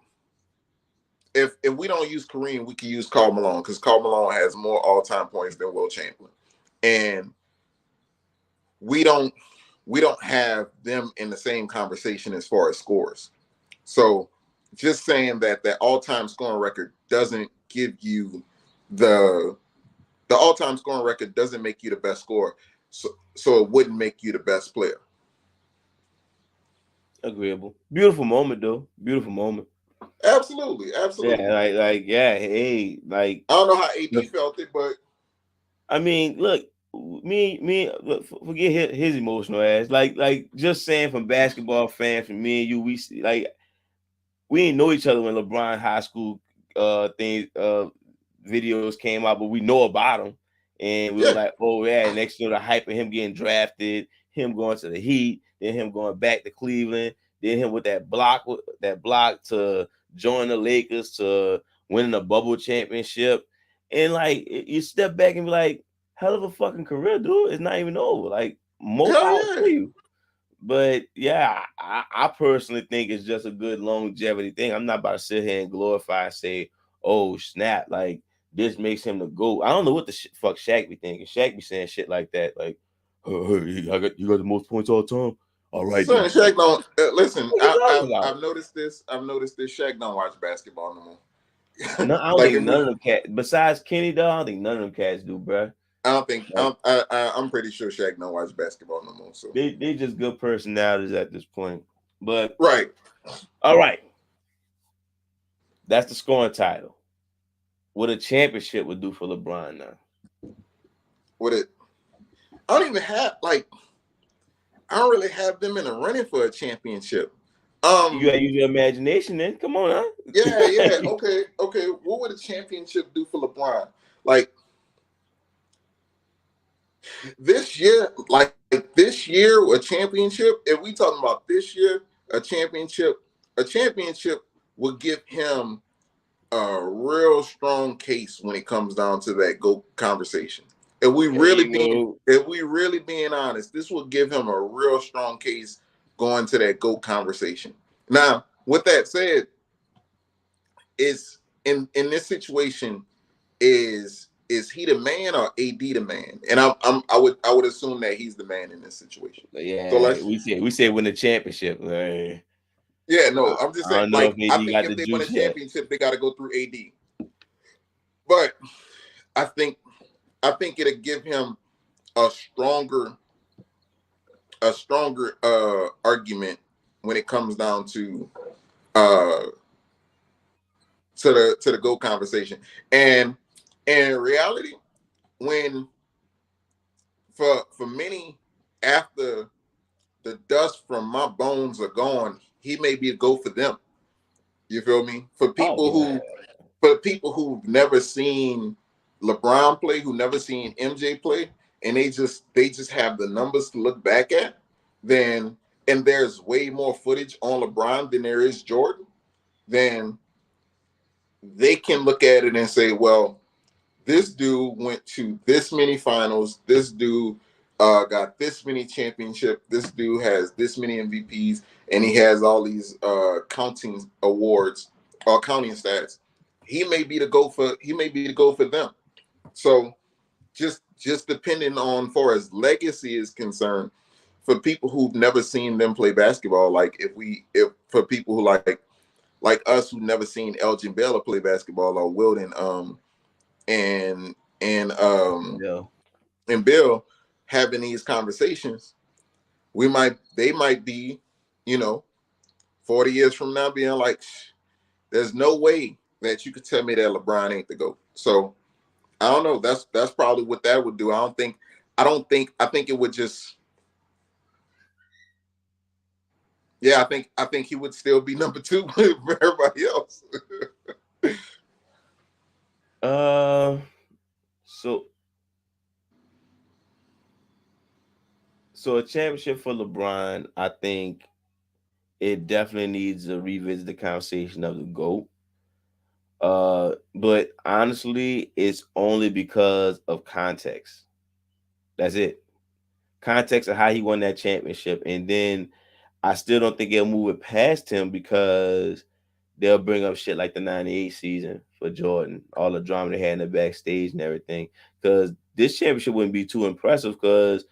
If we don't use Kareem, we can use Karl Malone, because Karl Malone has more all-time points than Wilt Chamberlain, and we don't have them in the same conversation as far as scores. So just saying that all-time scoring record doesn't give you the all-time scoring record doesn't make you the best scorer. So it wouldn't make you the best player. Agreeable. Beautiful moment, though. Beautiful moment. Absolutely. Yeah, hey, like, I don't know how AD felt it, but I mean, look, look, forget his emotional ass. Like just saying, from basketball fan, from me and you, we didn't know each other when LeBron high school things videos came out, but we know about him, and we were like, oh yeah. Next thing, the hype of him getting drafted, him going to the Heat, then him going back to Cleveland, then him with that block to join the Lakers, to winning a bubble championship, and like, you step back and be like, hell of a fucking career, dude. It's not even over. Like, more power to you. But yeah, I personally think it's just a good longevity thing. I'm not about to sit here and glorify and say, oh snap, like, this makes him the GOAT. I don't know what the fuck Shaq be thinking. Shaq be saying shit like that, like, hey, you got the most points all the time. All right, son, Shaq don't listen. I've noticed this. Shaq don't watch basketball no more. No, I don't think none of them cats, besides Kenny, though, I don't think none of them cats do, bro. I don't think Like, I'm pretty sure Shaq don't watch basketball no more. So they just good personalities at this point. But right, all right, that's the scoring title. What a championship would do for LeBron now. with it, I don't even have like I don't really have them in the running for a championship. You gotta use your imagination then. Come on, Yeah, huh? okay. What would a championship do for LeBron? Like this year, a championship. If we talking about this year, a championship, a championship would give him a real strong case when it comes down to that GOAT conversation. There you go. If we really being honest, this will give him a real strong case going to that GOAT conversation. Now, with that said, is in this situation, is he the man or AD the man? And I would assume that he's the man in this situation. So Yeah, let's we say win the championship. yeah, no, I'm just I saying, don't know if like, I AD think got the if they win a juice yet. championship, they got to go through AD. But I think it'll give him a stronger argument when it comes down uh to the GOAT conversation. And in reality, when for many, after the dust from my bones are gone, he may be a GOAT for them. You feel me? Oh yeah. For people who've never seen LeBron play, who never seen MJ play, and they just have the numbers to look back at, then and there's way more footage on LeBron than there is Jordan, then they can look at it and say, well, this dude went to this many finals. This dude got this many championships. This dude has this many MVPs, and he has all these counting awards or counting stats. He may be the goal for them. So just depending on far as legacy is concerned, for people who've never seen them play basketball, like if for people who like us who've never seen Elgin Baylor play basketball or Wilden and and um Yeah. and Bill having these conversations, they might be, 40 years from now being like, there's no way that you could tell me that LeBron ain't the GOAT. So I don't know. That's probably what that would do. I think it would just yeah, I think he would still be number two for everybody else. Uh, so so a championship for LeBron, I think it definitely needs to revisit the conversation of the GOAT. But honestly, it's only because of context. That's it. Context of how he won that championship, and then I still don't think they'll move it past him because they'll bring up shit like the '98 season for Jordan, all the drama they had in the backstage and everything. Because this championship wouldn't be too impressive. Because,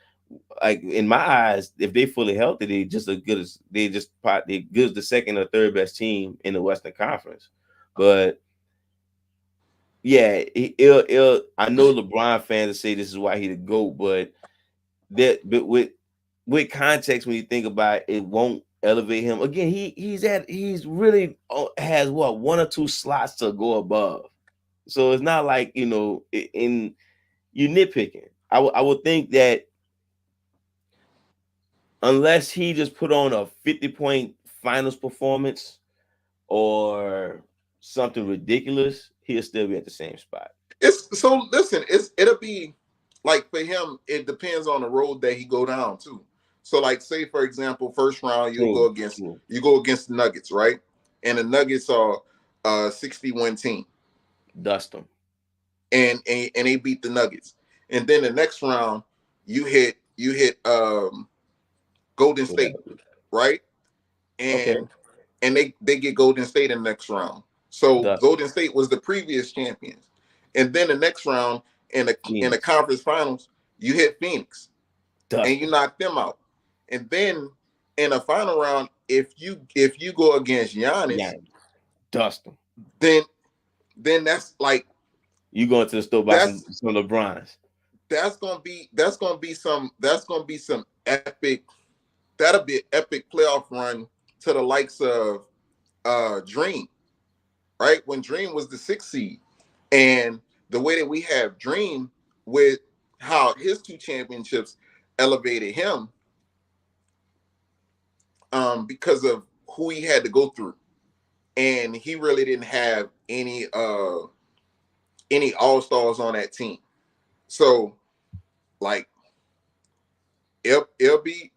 like in my eyes, if they fully healthy, they good as the second or third best team in the Western Conference. But yeah, I know LeBron fans say this is why he the GOAT, but with context, when you think about it, it won't elevate him. Again, he's really has what one or two slots to go above. So it's not like in you nitpicking. I would think that unless he just put on a 50-point finals performance or something ridiculous, he'll still be at the same spot. It's so listen, it'll be like for him, it depends on the road that he go down to. So like say for example, first round True, true. you go against the Nuggets, right? And the Nuggets are 61 team. Dust him. And they beat the Nuggets. And then the next round you hit Golden State, Whatever. right? Okay. And they get Golden State in the next round. So Dust him. Golden State was the previous champions. And then the next round in the Phoenix. conference finals, you hit Phoenix and Dust you him. knock them out. And then in the final round, if you go against Yeah. Giannis, Dust him. then that's like You going to the store buy that's some LeBrons. that's gonna be some epic. That'll be an epic playoff run to the likes of Dream, right? When Dream was the 6th seed, and the way that we have Dream with how his 2 championships elevated him, because of who he had to go through, and he really didn't have any all-stars on that team. So like it'll be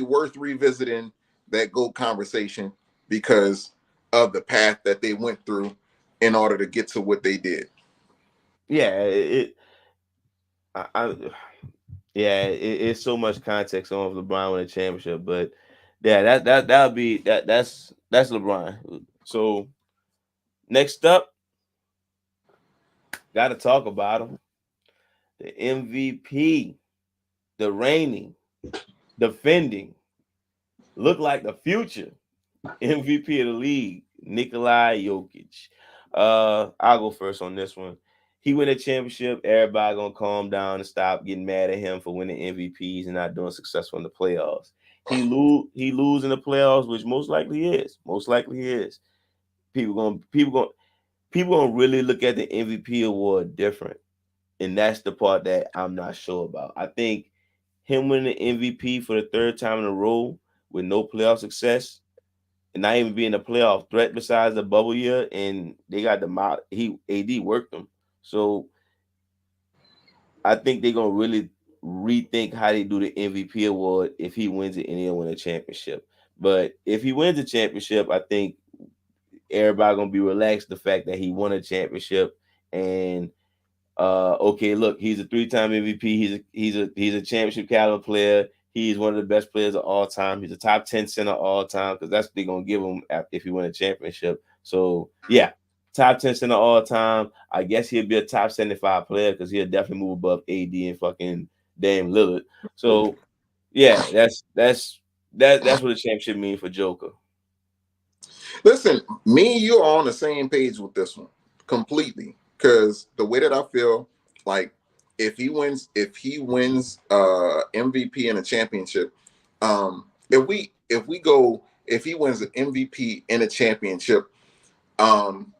worth revisiting that GOAT conversation because of the path that they went through in order to get to what they did. Yeah, I yeah, it's so much context on LeBron winning a championship, but yeah, that'll be that's LeBron. So next up, got to talk about him, the MVP, the reigning, defending, look like the future MVP of the league, Nikolai Jokic. I'll go first on this one. He win a championship. Everybody gonna calm down and stop getting mad at him for winning MVPs and not doing successful in the playoffs. He lose in the playoffs, which most likely is. Most likely is. People gonna really look at the MVP award different, and that's the part that I'm not sure about. I think him winning the MVP for the 3rd time in a row with no playoff success and not even being a playoff threat besides the bubble year, and they got the he AD worked them. So I think they're gonna really rethink how they do the MVP award if he wins it and he'll win a championship. But if he wins a championship, I think everybody gonna be relaxed the fact that he won a championship. And okay, look, he's a 3-time MVP. He's a championship caliber player. He's one of the best players of all time. He's a top 10 center all time because that's what they're gonna give him if he win a championship. So yeah, top 10 center all time. I guess he'll be a top 75 player because he'll definitely move above AD and fucking Dame Lillard. So yeah, that's what a championship means for Joker. Listen, me and you are on the same page with this one completely. Because the way that I feel, like if he wins MVP and a championship, if he wins an MVP and a championship, um,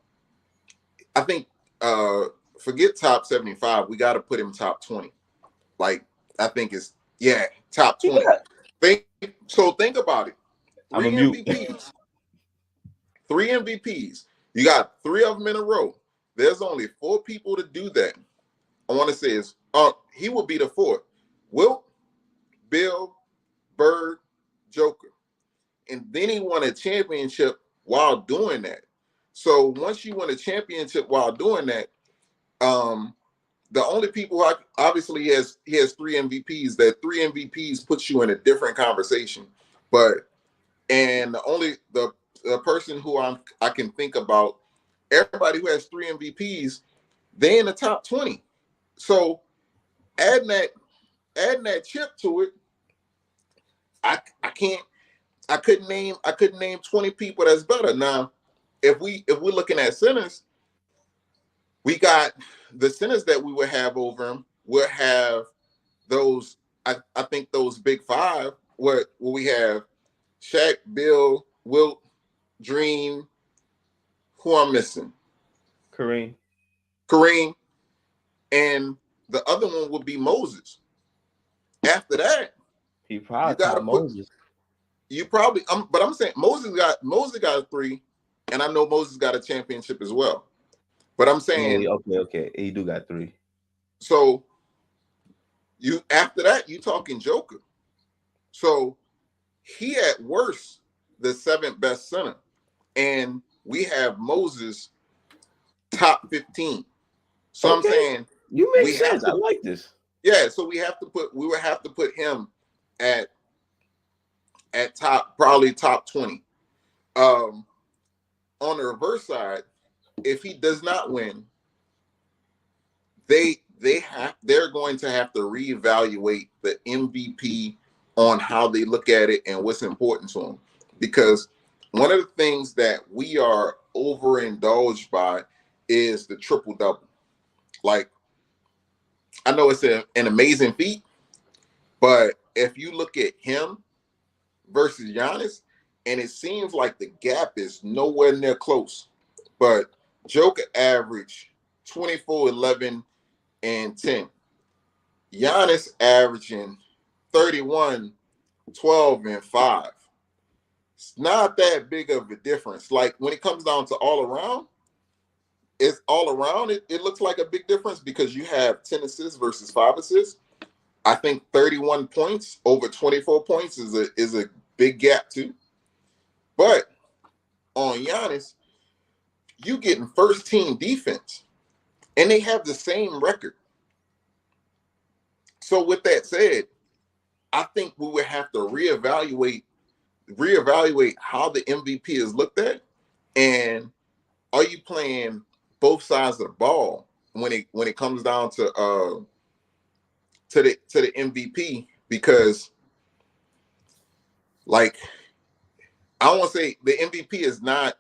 I think forget top 75, we got to put him top 20. Like I think it's top 20. Think about it. I'm a Three mute. MVPs. 3 MVPs. You got 3 of them in a row. There's only 4 people to do that. I want to say is he will be the 4th. Wilt, Bill, Bird, Joker. And then he won a championship while doing that. So once you win a championship while doing that, the only people obviously he has 3 MVPs. That 3 MVPs puts you in a different conversation. And the person who I can think about, everybody who has 3 MVPs, they in the top 20. So adding that chip to it, I couldn't name 20 people that's better. Now, if we're looking at centers, we got the centers that we would have over him. We'll have those. I think those big 5. What we have: Shaq, Bill, Wilt, Dream. Who I'm missing? Kareem. And the other one would be Moses. After that, He you probably got to top put Moses. you probably. But I'm saying Moses got a 3, and I know Moses got a championship as well. But I'm saying Yeah, okay. He do got 3. so you after that you talking Joker. So he at worst the 7th best center, and we have Moses top 15. So I'm Okay, saying you make we have sense. I to like this. so we would have to put him at probably top 20. On the reverse side, if he does not win, they're going to have to reevaluate the MVP on how they look at it and what's important to them. Because one of the things that we are overindulged by is the triple double. Like I know it's an amazing feat, but if you look at him versus Giannis, and it seems like the gap is nowhere near close. But Joker averaged 24, 11, and 10. Giannis averaging 31, 12, and 5. It's not that big of a difference. Like when it comes down to all around, it's all around. It looks like a big difference because you have 10 assists versus 5 assists. I think 31 points over 24 points is a big gap too. But on Giannis, you getting first team defense, and they have the same record. So with that said, I think we would have to reevaluate how the MVP is looked at, and are you playing both sides of the ball when it comes down to the MVP? Because like I don't want to say the MVP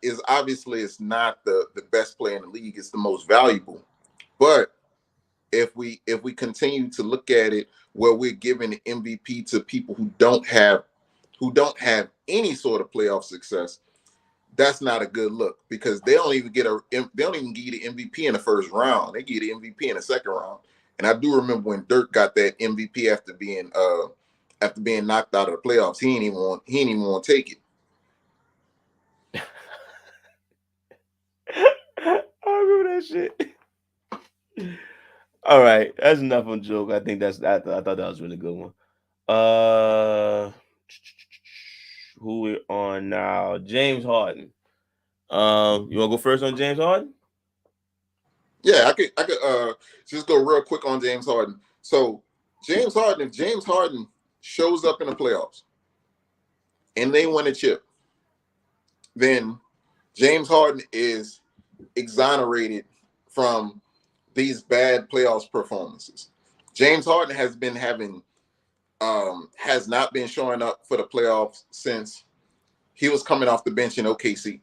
is obviously it's not the best player in the league. It's the most valuable. But if we continue to look at it where we're giving the MVP to people who don't have any sort of playoff success, that's not a good look because they don't even give you the MVP in the first round. They give you the MVP in the second round. And I do remember when Dirk got that MVP after being knocked out of the playoffs. He didn't even want to take it. I remember that shit. All right, that's enough on joke. I think I thought that was a really good one. Uh, who we on now? James Harden. You want to go first on James Harden? Yeah, I could just go real quick on James Harden. So if James Harden shows up in the playoffs and they win a chip, then James Harden is exonerated from these bad playoffs performances. James Harden has not been showing up for the playoffs since he was coming off the bench in OKC,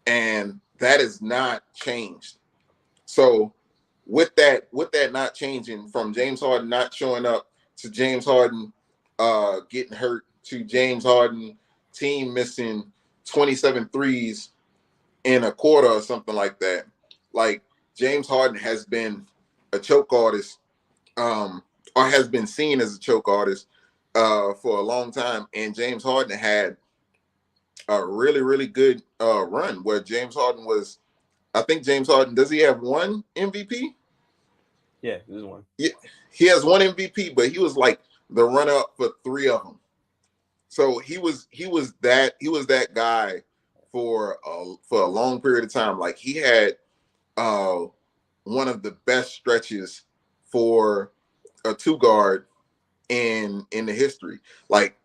and that has not changed. So with that not changing, from James Harden not showing up to James Harden getting hurt to James Harden team missing 27 threes in a quarter or something like that. Like James Harden has been a choke artist, or has been seen as a choke artist for a long time. And James Harden had a really, really good run where James Harden was. I think James Harden, does he have one MVP? Yeah, this is one. Yeah, he has one MVP, but he was like the runner up for 3 of them. So he was that guy for a long period of time. Like he had uh, one of the best stretches for a 2 guard in the history. Like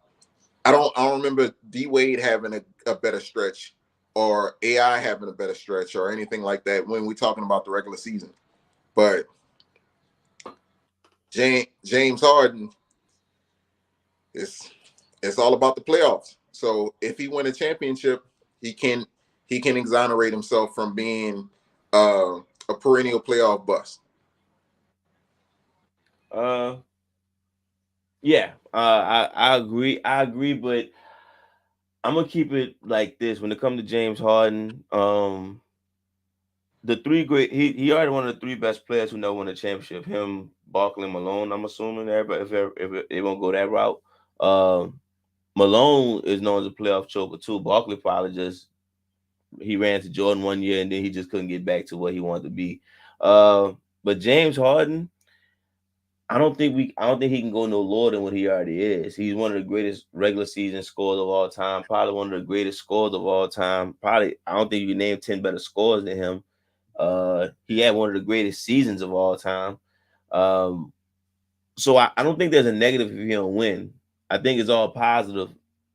I don't remember D Wade having a better stretch or AI having a better stretch or anything like that when we're talking about the regular season. But James Harden, it's all about the playoffs. So if he win a championship, he can exonerate himself from being a perennial playoff bust. Uh, yeah. I agree. I agree, but I'm gonna keep it like this. When it comes to James Harden, the three great he already one of the 3 best players who never won a championship. Him, Barkley, and Malone. I'm assuming there, but if they won't go that route, Malone is known as a playoff choker too. Barkley probably just he ran to Jordan one year and then he just couldn't get back to what he wanted to be. But James Harden, I don't think he can go no lower than what he already is. He's one of the greatest regular season scorers of all time, probably one of the greatest scorers of all time. Probably I don't think you can name 10 better scorers than him. He had one of the greatest seasons of all time. Um, so I don't think there's a negative if he don't win. I think it's all positive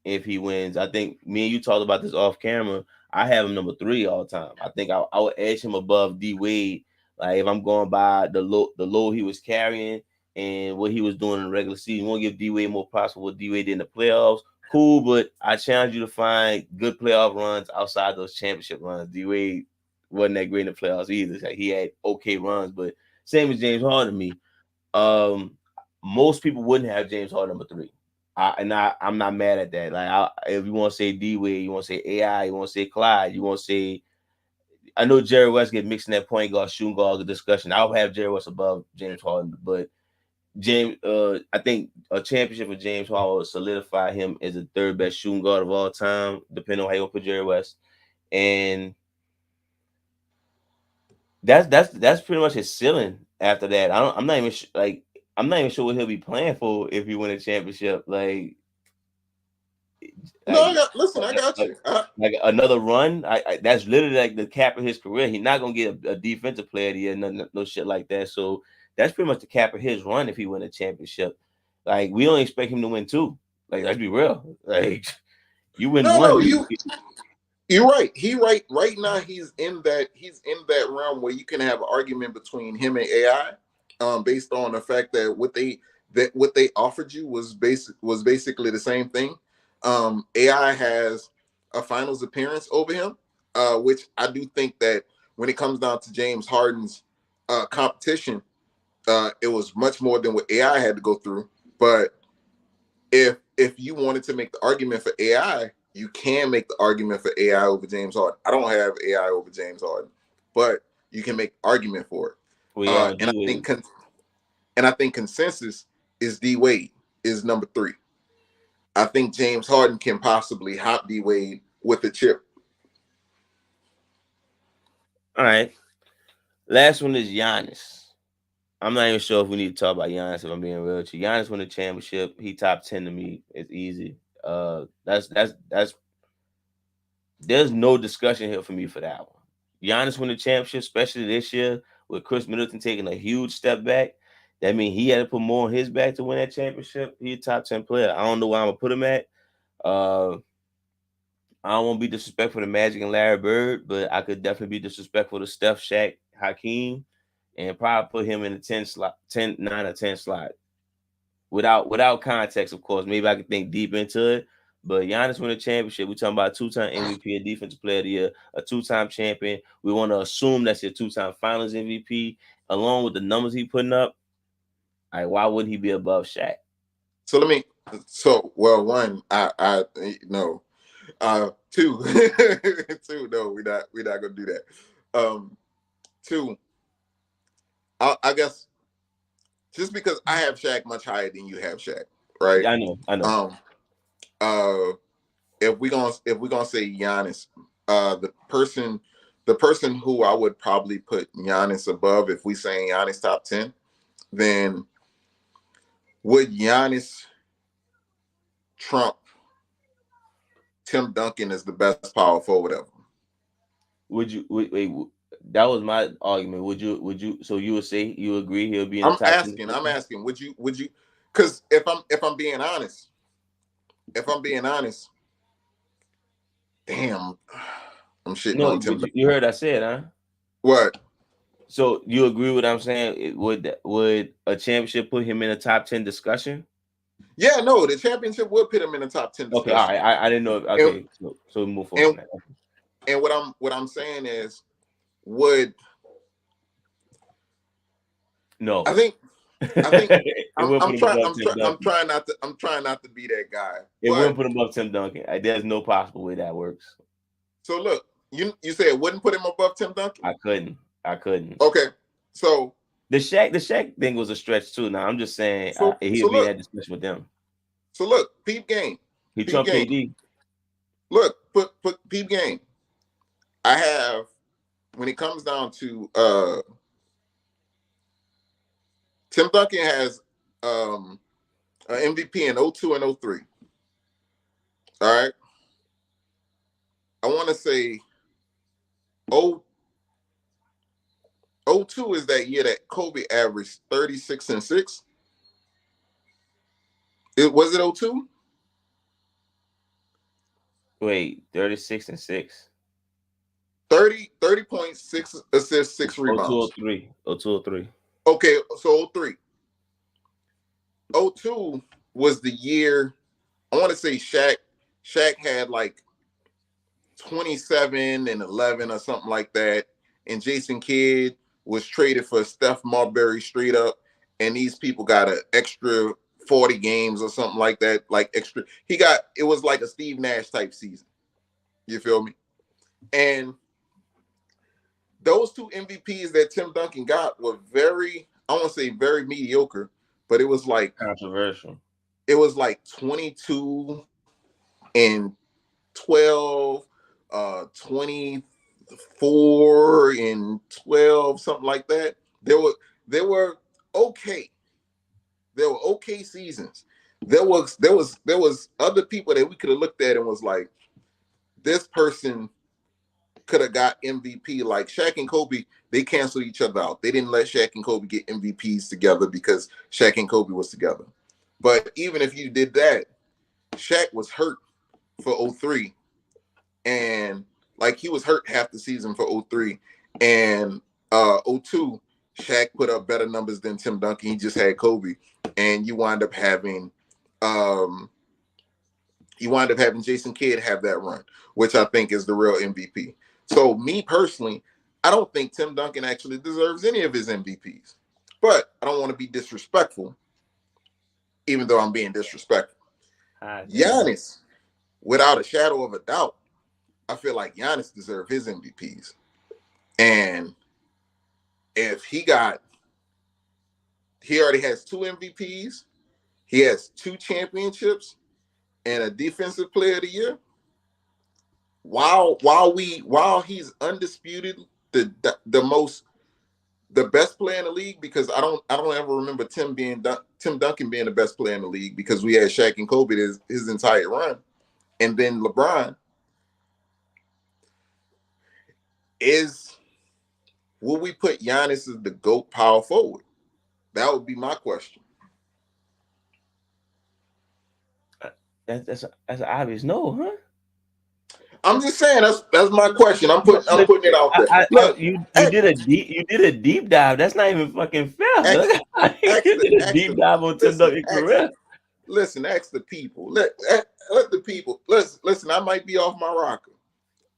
if he wins. I think me and you talked about this off camera. I have him number 3 all time. I think I would edge him above D Wade. Like if I'm going by the load he was carrying and what he was doing in the regular season, won't give D Wade more props for what D Wade did in the playoffs. Cool, but I challenge you to find good playoff runs outside those championship runs. D Wade wasn't that great in the playoffs either. Like he had okay runs, but same as James Harden to me. Most people wouldn't have James Harden number 3. I'm not mad at that. Like, if you want to say D Wade, you want to say AI, you want to say Clyde, you want to say. I know Jerry West get mixed in that point guard, shooting guard discussion. I'll have Jerry West above James Harden, but James, I think a championship for James Harden will solidify him as the 3rd best shooting guard of all time, depending on how you put Jerry West. And that's pretty much his ceiling. After that, I'm not even I'm not even sure what he'll be playing for if he win a championship. No, Like listen, I got you. like another run. That's literally like the cap of his career. He's not gonna get a defensive player of the year, no shit like that. So that's pretty much the cap of his run if he win a championship. Like, we don't expect him to win 2. Like, let's be real. Like, you win No, 1. You're right. Right now he's in that realm where you can have an argument between him and AI, based on the fact that what they offered you was basically the same thing. AI has a finals appearance over him, which I do think that when it comes down to James Harden's competition, it was much more than what AI had to go through. But if you wanted to make the argument for AI, you can make the argument for AI over James Harden. I don't have AI over James Harden, but you can make argument for it. We are And I think consensus is D Wade is number 3. I think James Harden can possibly hop D Wade with a chip. All right. Last one is Giannis. I'm not even sure if we need to talk about Giannis, if I'm being real with you. Giannis won the championship. He top 10 to me. It's easy. That's there's no discussion here for me for that one. Giannis won the championship, especially this year with Chris Middleton taking a huge step back. That means he had to put more on his back to win that championship. He's a top 10 player. I don't know where I'm gonna put him at. I don't want to be disrespectful to Magic and Larry Bird, but I could definitely be disrespectful to Steph, Shaq, Hakeem, and probably put him in the 10 slot, 10, 9 or 10 slot. Without context, of course. Maybe I could think deep into it. But Giannis won a championship. We're talking about 2-time MVP and Defensive Player of the Year, a 2-time champion. We want to assume that's your 2-time Finals MVP, along with the numbers he putting up. Like, why wouldn't he be above Shaq? One, I no. 2, 2. No, we're not gonna do that. 2. I guess just because I have Shaq much higher than you have Shaq, right? Yeah, I know. If we're gonna say Giannis, the person who I would probably put Giannis above, if we saying Giannis top 10, then would Giannis trump Tim Duncan as the best power forward ever? Would you wait? That was my argument. Would you? So you would say you agree he'll be in the I'm top asking. Would you? Because if I'm being honest, damn, I'm shitting on Tim. You heard I said, huh? What? So you agree with what I'm saying? Would a championship put him in a top 10 discussion? Yeah, no, the championship would put him in the top 10 discussion. Okay, all right. I didn't know. Okay, so move forward. And what I'm saying is, would no? I think I'm trying not to be that guy. It wouldn't put him above Tim Duncan. There's no possible way that works. So look, you say it wouldn't put him above Tim Duncan? I couldn't. Okay, so the Shaq thing was a stretch too. Now I'm just saying he'll be in that discussion with them. So look, peep game. He trumped KD. Look, put peep game. I have, when it comes down to Tim Duncan has an MVP in 02 and 03. All right. I want to say 02 is that year that Kobe averaged 36 and 6. Was it 02? Wait, 36 and 6. 30.6 assists, 6 rebounds. 0203. Okay, so 03. 02 was the year, I want to say Shaq had like 27 and 11 or something like that. And Jason Kidd was traded for Steph Marbury straight up. and these people got an extra 40 games or something like that, like extra. It was like a Steve Nash type season. You feel me? And those two MVPs that Tim Duncan got were very, I won't say very mediocre, but it was like controversial. It was like 22 and 12, 24 and 12, something like that. They were okay. There were okay seasons. There was other people that we could have looked at and was like, this person could have got MVP. Like Shaq and Kobe, they canceled each other out. They didn't let Shaq and Kobe get MVPs together because Shaq and Kobe was together. But even if you did that, Shaq was hurt for 03. And like he was hurt half the season for 03. And 02, Shaq put up better numbers than Tim Duncan. He just had Kobe. And you wind up having Jason Kidd have that run, which I think is the real MVP. So me personally, I don't think Tim Duncan actually deserves any of his MVPs. But I don't want to be disrespectful, even though I'm being disrespectful. Giannis, without a shadow of a doubt, I feel like Giannis deserves his MVPs. And if he already has 2 MVPs, he has 2 championships, and a defensive player of the year. While he's undisputed the best player in the league, because I don't ever remember Tim Duncan being the best player in the league, because we had Shaq and Kobe his entire run, and then LeBron. Will we put Giannis as the GOAT power forward? That would be my question. That's an obvious no, huh? I'm just saying that's my question. I'm putting it out there. Look, you did a deep dive. That's not even fucking fair. Deep dive on Tim Duncan's career. Listen, ask the people. Let the people. Listen. I might be off my rocker,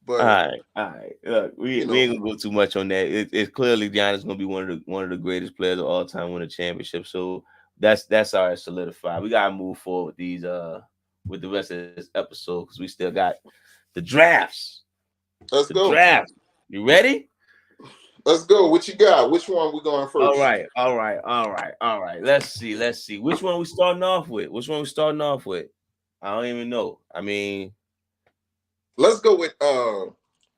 but all right. Look, we ain't gonna go too much on that. It's clearly Giannis gonna be one of the greatest players of all time, win a championship. So that's already solidified. We gotta move forward with the rest of this episode, because we still got the drafts. Let's go. Draft. You ready? Let's go. What you got? Which one we going first? All right. Let's see. Which one we starting off with? I don't even know. I mean, let's go with the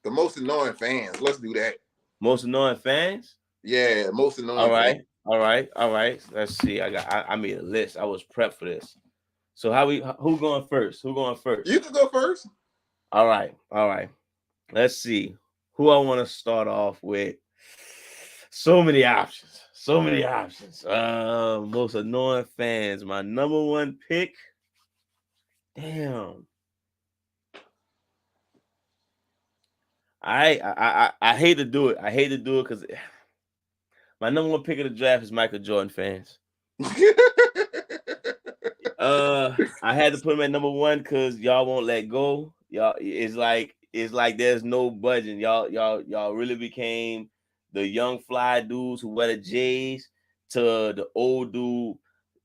most annoying fans. Let's do that. Most annoying fans? Yeah, most annoying. All right. Let's see. I made a list. I was prepped for this. So who going first? You can go first. All right. Let's see who I want to start off with. So many options. Most annoying fans. My number one pick. Damn. I hate to do it. Because my number one pick of the draft is Michael Jordan fans. I had to put him at number one because y'all won't let go. Y'all, it's like there's no budging. Y'all really became the young fly dudes who wear the J's to the old dude,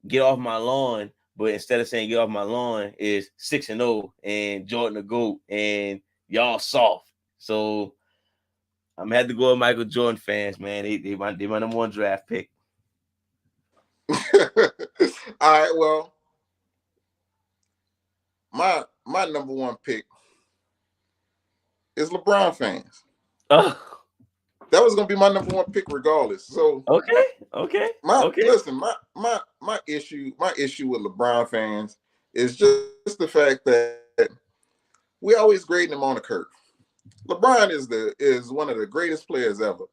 get off my lawn. But instead of saying get off my lawn, is 6-0 and Jordan the GOAT, and y'all soft. So I'm gonna have to go with Michael Jordan fans, man. They my number one draft pick. All right, well, my number one pick is LeBron fans. Oh. That was gonna be my number one pick regardless. So okay. Listen, my issue with LeBron fans is just the fact that we always grading him on a curve. LeBron is one of the greatest players ever,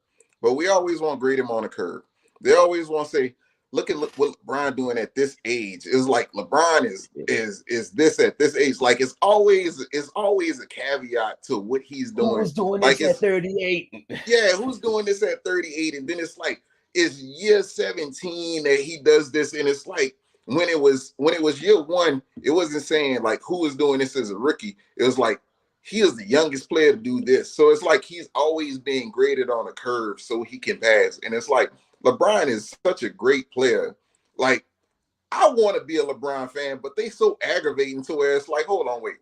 but we always want to grade him on a curve. They always want to say, look what LeBron doing at this age. It's like LeBron is this at this age. Like it's always a caveat to what he's doing. Who's doing like this at 38? Yeah, who's doing this at 38? And then it's like it's year 17 that he does this, and it's like when it was year 1, it wasn't saying like who is doing this as a rookie. It was like he is the youngest player to do this. So it's like he's always being graded on a curve so he can pass. And it's like LeBron is such a great player. Like, I want to be a LeBron fan, but they so aggravating to where it's like, hold on, wait.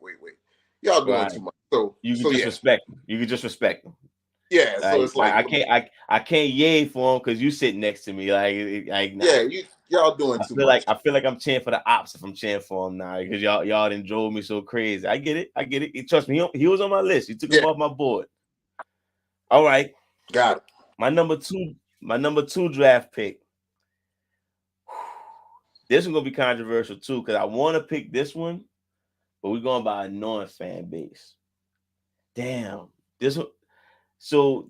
Y'all doing Right. too much. You can just Yeah. respect him. You can just respect him. Yeah. So Like it's like, I can't yay for him because you sitting next to me. Like nah. yeah, y'all doing too much. I feel like I'm cheering for the ops if I'm cheering for him now because y'all done drove me so crazy. I get it. Trust me, he was on my list. You took him off my board. All right. Got it. My number two draft pick. This one's gonna be controversial too, because I want to pick this one, but we're going by a knowing fan base. Damn. This one. So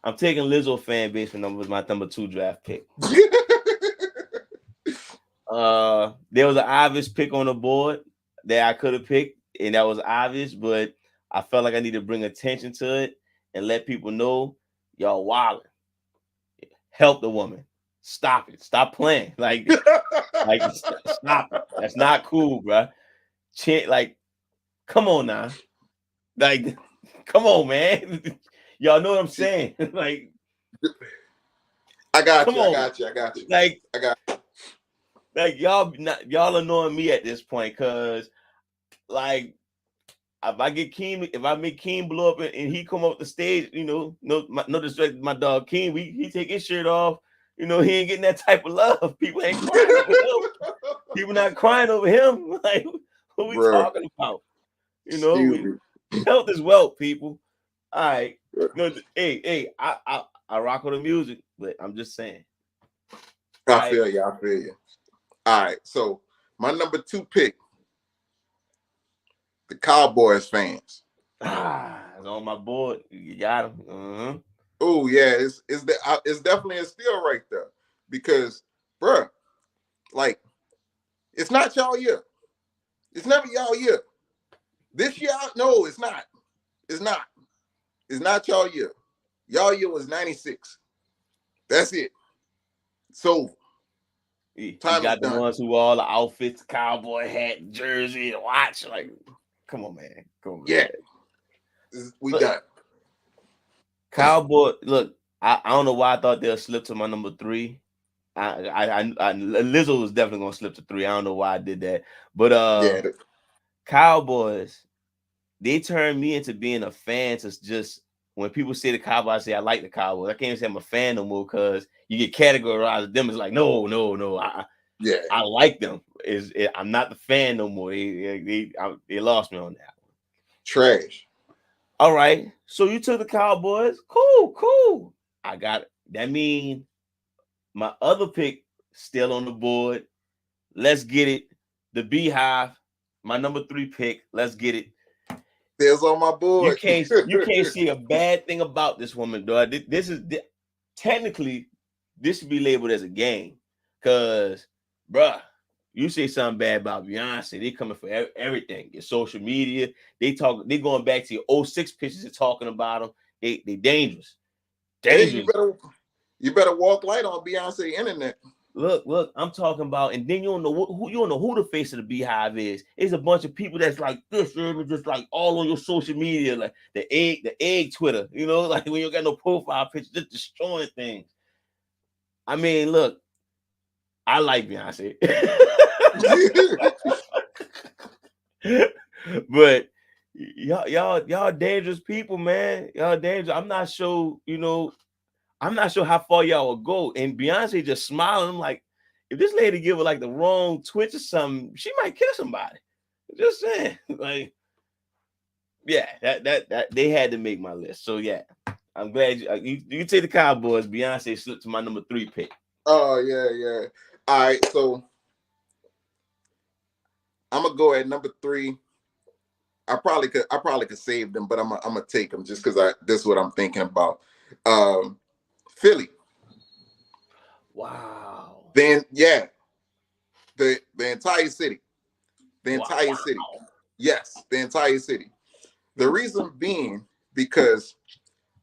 I'm taking Lizzo fan base for my number 2 draft pick. There was an obvious pick on the board that I could have picked, and that was obvious, but I felt like I need to bring attention to it and let people know y'all wildin'. Help the woman. Stop it. Stop playing. Like stop it. That's not cool, bro. Like, come on now. Like, come on, man. Y'all know what I'm saying? Like, I got you. Like y'all annoying me at this point, cause like if I make Keem blow up and he come up the stage, no disrespect to my dog Keem, he take his shirt off, he ain't getting that type of love. People ain't crying over him. People not crying over him. Like, what we talking about? Health is wealth, people. All right. Hey, I rock with the music, but I'm just saying. I feel you. All right. So my number 2 pick, the Cowboys fans. It's on my board. You got him. Uh-huh. Oh yeah, it's definitely a steal right there because, bruh, like, it's not y'all year. It's never y'all year. This year, no, it's not. It's not. It's not y'all year. Y'all year was 96. That's it. It's over. You got the ones who all the outfits, cowboy hat, jersey, watch. Like, come on, man. Yeah. We done. Cowboy, look, I don't know why I thought they'll slip to my number 3. Lizzo was definitely gonna slip to 3. I don't know why I did that. But Cowboys, they turned me into being a fan to just when people say the Cowboys, I say I like the Cowboys. I can't even say I'm a fan no more because you get categorized them as like, no. I like them. I'm not the fan no more. They lost me on that one. Trash. All right. So you took the Cowboys. Cool. I got it. That means my other pick still on the board. Let's get it. The Beehive, my number 3 pick. Let's get it. There's on my board. You can't see a bad thing about this woman, dog. Technically, this should be labeled as a game. Cause, bruh, you say something bad about Beyonce, they coming for everything. Your social media, they going back to your 06 pictures and talking about them. They dangerous. Hey, you better walk light on Beyonce internet. Look, I'm talking about, and then you don't know who the face of the Beehive is. It's a bunch of people that's like this, just like all on your social media, like the egg Twitter, like when you got no profile picture, just destroying things. I mean, look, I like Beyonce, but y'all dangerous people, man. Y'all dangerous. I'm not sure, I'm not sure how far y'all will go. And Beyonce just smiling. I'm like, if this lady give her like the wrong twitch or something, she might kill somebody. Just saying. Like, yeah, that they had to make my list. So yeah, I'm glad you take the Cowboys. Beyonce slipped to my number 3 pick. Oh yeah. All right, so I'm gonna go at number 3. I probably could save them, but I'm gonna take them just because this is what I'm thinking about. Philly. Wow. Then yeah, the entire city. The entire city. Yes, the entire city. The reason being because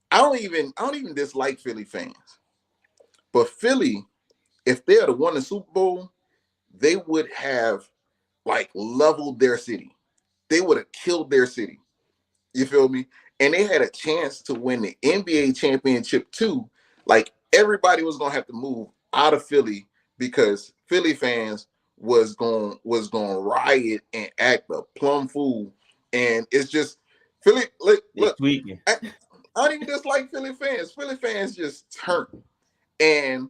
I don't even dislike Philly fans. But Philly, if they had won the Super Bowl, they would have like leveled their city. They would have killed their city. You feel me? And they had a chance to win the NBA championship too. Like everybody was gonna have to move out of Philly because Philly fans was going riot and act a plum fool. And it's just Philly. They Look, tweaking. I don't even dislike Philly fans. Philly fans just turn, and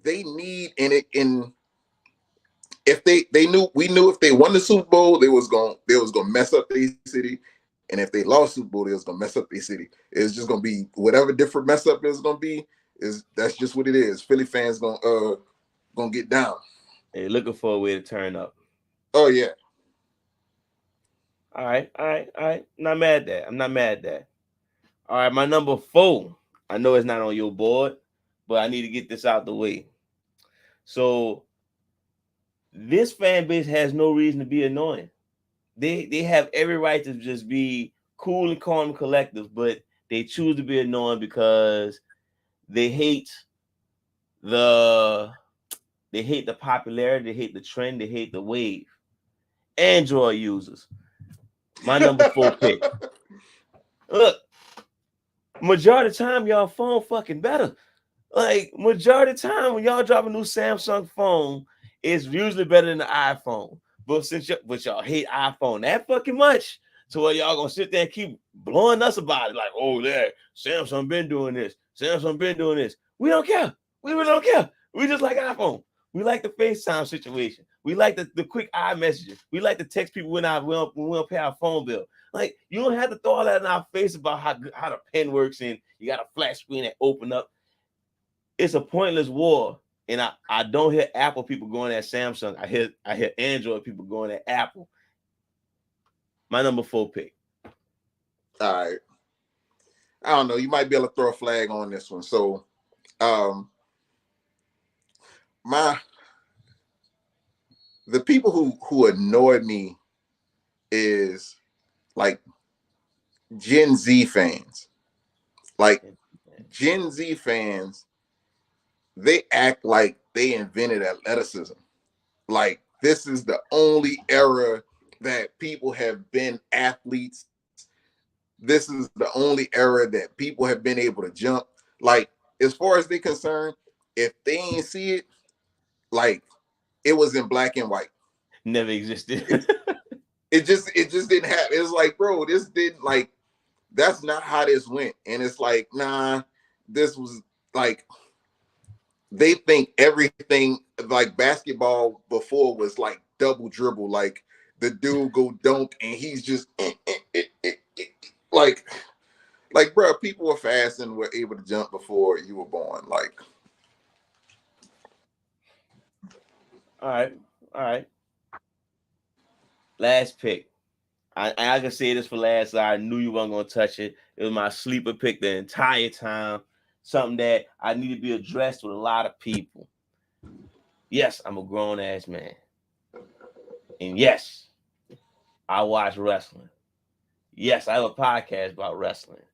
they need in if they knew we knew if they won the Super Bowl, they was gonna mess up their city. And if they lost Super Bowl, they was gonna mess up their city. It's just gonna be whatever different mess up is gonna be, is that's just what it is. Philly fans gonna get down. They looking for a way to turn up. Oh yeah. All right, all right, all right. Not mad at that. I'm not mad at that. All right, my number 4. I know it's not on your board, but I need to get this out the way. So this fan base has no reason to be annoying. They have every right to just be cool and calm and collective, but they choose to be annoying because they hate the popularity, they hate the trend, they hate the wave. Android users. My number 4 pick. Look, majority of the time y'all phone fucking better. Like majority of the time when y'all drop a new Samsung phone, it's usually better than the iPhone. But y'all hate iPhone that fucking much, to where y'all gonna sit there and keep blowing us about it, like, oh yeah, Samsung been doing this, Samsung been doing this. We don't care. We really don't care. We just like iPhone. We like the FaceTime situation. We like the quick iMessages. We like to text people when we don't pay our phone bill. Like you don't have to throw all that in our face about how the pen works and you got a flash screen that open up. It's a pointless war. And I don't hear Apple people going at Samsung. I hear Android people going at Apple. My number 4 pick. All right. I don't know. You might be able to throw a flag on this one. So, the people who annoyed me is like Gen Z fans. Like Gen Z fans, they act like they invented athleticism. Like this is the only era that people have been athletes. This is the only era that people have been able to jump. Like as far as they're concerned, if they ain't see it, like it was in black and white. Never existed. It just didn't happen. It's like, bro, this didn't like that's not how this went. And it's like, nah, this was like they think everything like basketball before was like double dribble, like the dude go dunk and he's just like bro, people were fast and were able to jump before you were born. Like, All right. Last pick. I can say this for last. So I knew you weren't gonna touch it. It was my sleeper pick the entire time. Something that I need to be addressed with a lot of people. Yes, I'm a grown ass man, and yes, I watch wrestling. Yes, I have a podcast about wrestling,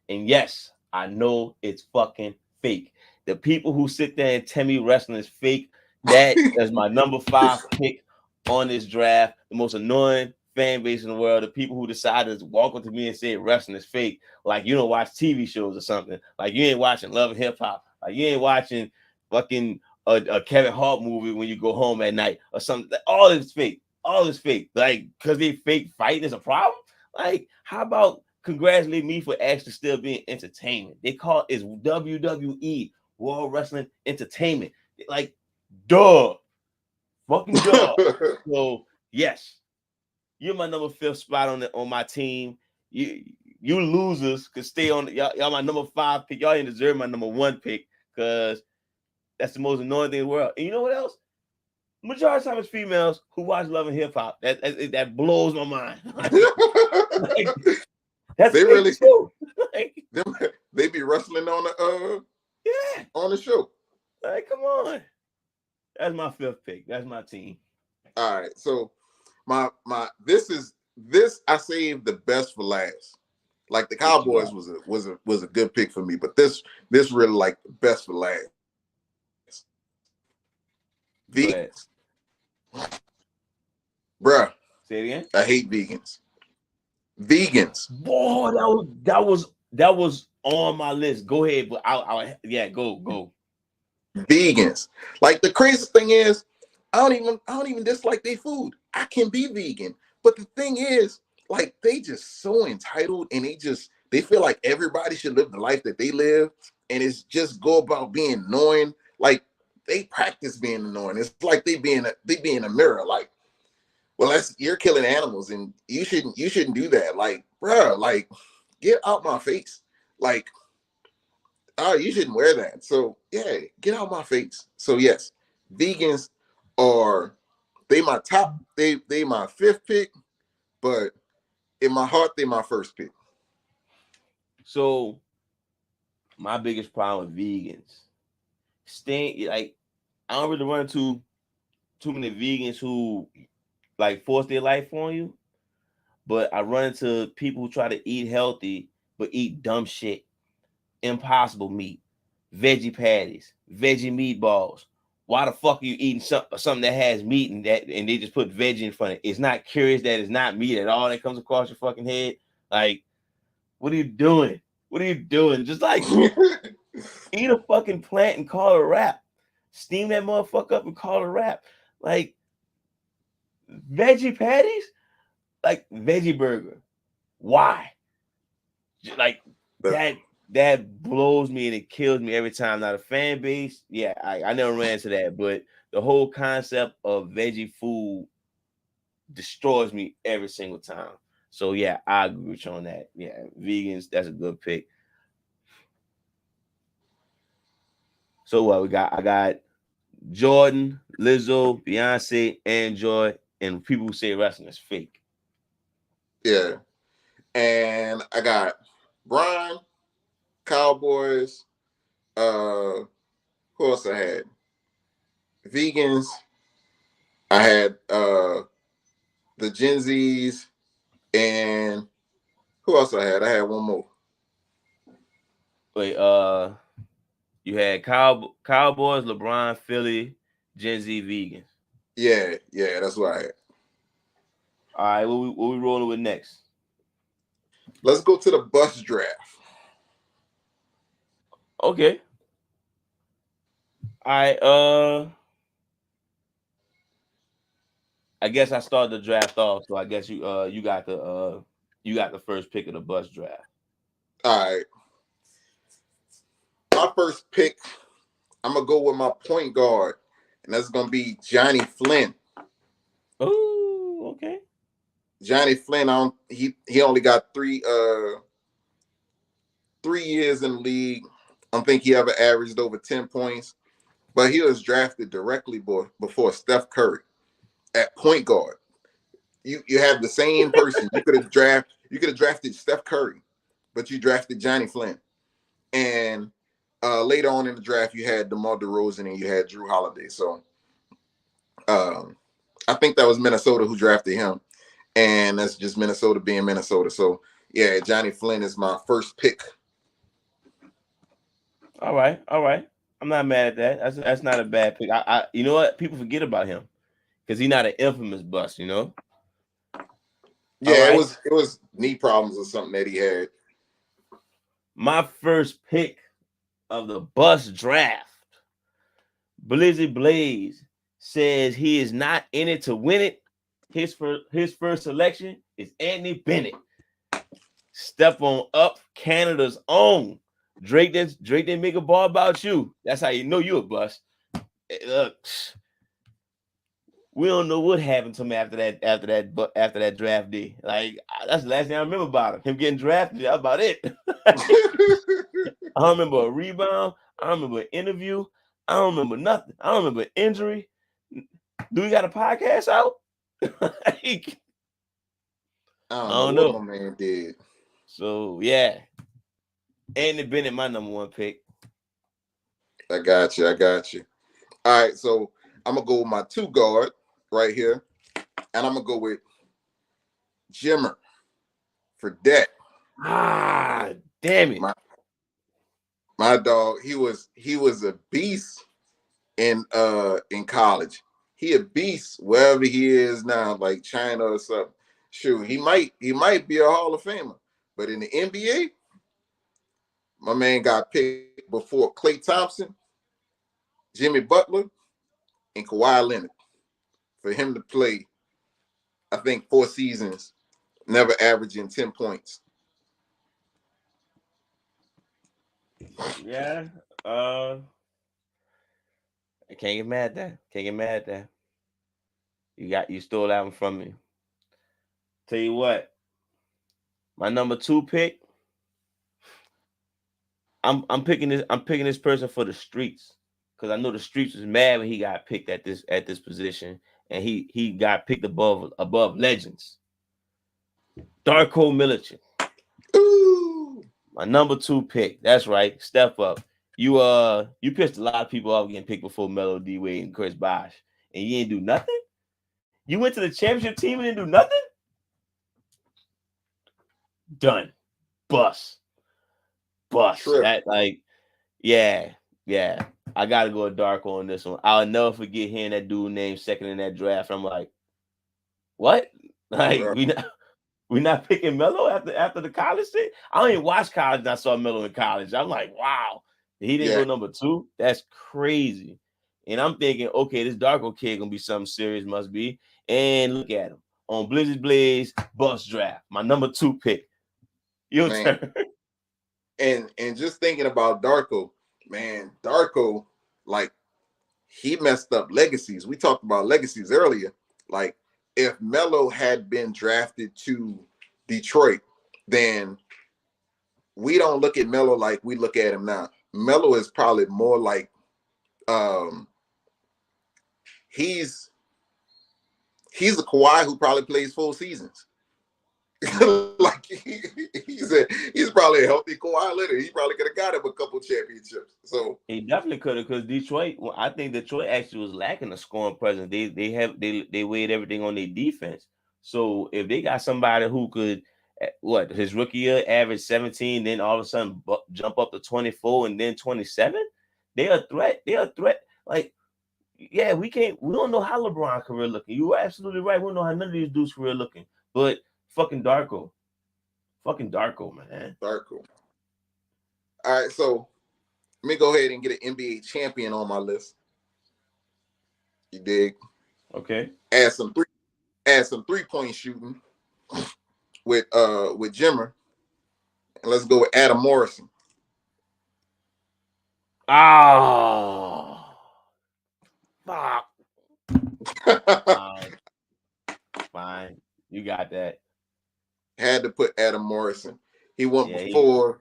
and yes, I know it's fucking fake. The people who sit there and tell me wrestling is fake, that is my number 5 pick on this draft. The most annoying fan base in the world. The people who decided to walk up to me and say wrestling is fake, like you don't watch TV shows or something. Like you ain't watching Love and Hip Hop. Like you ain't watching fucking a Kevin Hart movie when you go home at night or something. All is fake. All is fake. Like because they fake fighting is a problem. Like how about congratulate me for actually still being entertainment? They call it WWE, World Wrestling Entertainment. Like, duh. Fucking duh. So yes, you're my number 5th spot on my team. You losers could stay on y'all my number 5 pick. Y'all didn't deserve my number 1 pick because that's the most annoying thing in the world. And you know what else? Majority of the time it's females who watch Love and Hip Hop. That blows my mind. Like, that's they really too. Like, they be wrestling on the show. Like, come on. That's my 5th pick. That's my team. All right. So my this I saved the best for last. Like the Cowboys was a good pick for me, but this really like the best for last. Vegans. Bruh. Say it again. I hate vegans. Vegans. Boy, that was That was on my list. Go ahead, but yeah, go. Vegans. Like the craziest thing is, I don't even dislike their food. I can be vegan. But the thing is, like they just so entitled and they feel like everybody should live the life that they live. And it's just go about being annoying. Like they practice being annoying. It's like they being a mirror. Like, well, you're killing animals and you shouldn't do that. Like, bruh, like get out my face. Like, oh, you shouldn't wear that. So yeah, get out my face. So yes, vegans are they my fifth pick, but in my heart they my first pick. So my biggest problem with vegans, staying like I don't really run into too many vegans who like force their life on you, but I run into people who try to eat healthy but eat dumb shit, impossible meat, veggie patties, veggie meatballs. Why the fuck are you eating something that has meat and they just put veggie in front of it? It's not curious that it's not meat at all that comes across your fucking head. Like, what are you doing? What are you doing? Just like eat a fucking plant and call it a wrap. Steam that motherfucker up and call it a wrap. Like veggie patties, like veggie burger. Why? Like that blows me and it kills me every time. Now the fan base, yeah, I never ran into that, but the whole concept of veggie food destroys me every single time. So yeah, I agree with you on that. Yeah, vegans, that's a good pick. So what we got? I got Jordan, Lizzo, Beyonce, Android, and people who say wrestling is fake. Yeah, and I got Brian, Cowboys. Who else I had? Vegans. I had the Gen Zs, and who else I had? I had one more. Wait, you had Cowboys, LeBron, Philly, Gen Z, vegans. Yeah, that's what I had. All right, what we rolling with next? Let's go to the bus draft. Okay. All right. I guess I started the draft off, so I guess you got the first pick of the bus draft. All right, my first pick. I'm gonna go with my point guard, and that's gonna be Johnny Flynn. Oh, okay. Johnny Flynn. He only got 3 years in the league. I don't think he ever averaged over 10 points, but he was drafted directly before Steph Curry at point guard. You have the same person. You could have drafted Steph Curry, but you drafted Johnny Flynn. And later on in the draft, you had DeMar DeRozan and you had Drew Holiday. So um, I think that was Minnesota who drafted him, and that's just Minnesota being Minnesota. So yeah, Johnny Flynn is my first pick. All right, all right. I'm not mad at that. That's not a bad pick. You know what? People forget about him because he's not an infamous bust. You know. All Yeah, it right. was it was knee problems or something that he had. My first pick of the bus draft, Blizzy Blaze says he is not in it to win it. His first selection is Anthony Bennett. Step on up, Canada's own. Drake didn't make a ball about you. That's how you know you a bust. Look, we don't know what happened to him after that draft day. Like that's the last thing I remember about him. Him getting drafted. That's about it. I don't remember a rebound. I don't remember an interview. I don't remember nothing. I don't remember injury. Do we got a podcast out? Like, I I don't know don't what know. my man did. So yeah, Anthony Bennett, my number one pick. I got you. I got you. All right, so I'm gonna go with my two guard right here, and I'm gonna go with Jimmer for that. Ah, damn it. My my dog, he was a beast in college. He a beast wherever he is now, like China or something. Sure, he might be a Hall of Famer, but in the NBA, My man got picked before Klay Thompson, Jimmy Butler, and Kawhi Leonard. For him to play, I think 4 seasons, never averaging 10 points. Yeah. I can't get mad at that. Can't get mad at that. You stole that one from me. Tell you what, my number 2 pick. I'm picking this person for the streets because I know the streets was mad when he got picked at this position, and he got picked above legends. Darko Milicic, Ooh. my number 2 pick. That's right. Step up. You pissed a lot of people off getting picked before Melo, D Wade, and Chris Bosh, and you ain't do nothing. You went to the championship team and didn't do nothing. Done. Bust. Trip. That yeah. I gotta go with Darko on this one. I'll never forget hearing that dude named second in that draft. I'm like, what? Like Bro. we not picking Melo after the college thing? I don't even watch college and I saw Melo in college. I'm like, wow. He didn't Yeah. go number 2. That's crazy. And I'm thinking, okay, this Darko kid gonna be something serious, must be. And look at him on Blizzard Blaze bus draft. My number 2 pick. Your Man. turn. And just thinking about Darko, man, Darko, like, he messed up legacies. We talked about legacies earlier. Like, if Melo had been drafted to Detroit, then we don't look at Melo like we look at him now. Melo is probably more like he's a Kawhi who probably plays full seasons. Like he's probably a healthy Kawhi Leonard. He probably could have got him a couple championships. So He definitely could have, because Detroit. Well, I think Detroit actually was lacking a scoring presence. They weighed everything on their defense. So if they got somebody who could, what his rookie year average 17, then all of a sudden jump up to 24 and then 27, they're a threat. They're a threat. Like, yeah, we don't know how LeBron career looking. You were absolutely right. We don't know how none of these dudes career looking. But fucking Darko, man. Darko. All right, so let me go ahead and get an NBA champion on my list. You dig? Okay. Add some 3-point shooting with Jimmer. And let's go with Adam Morrison. Oh, fuck. Fine. Fine. You got that. Had to put Adam Morrison. He went Yeah. before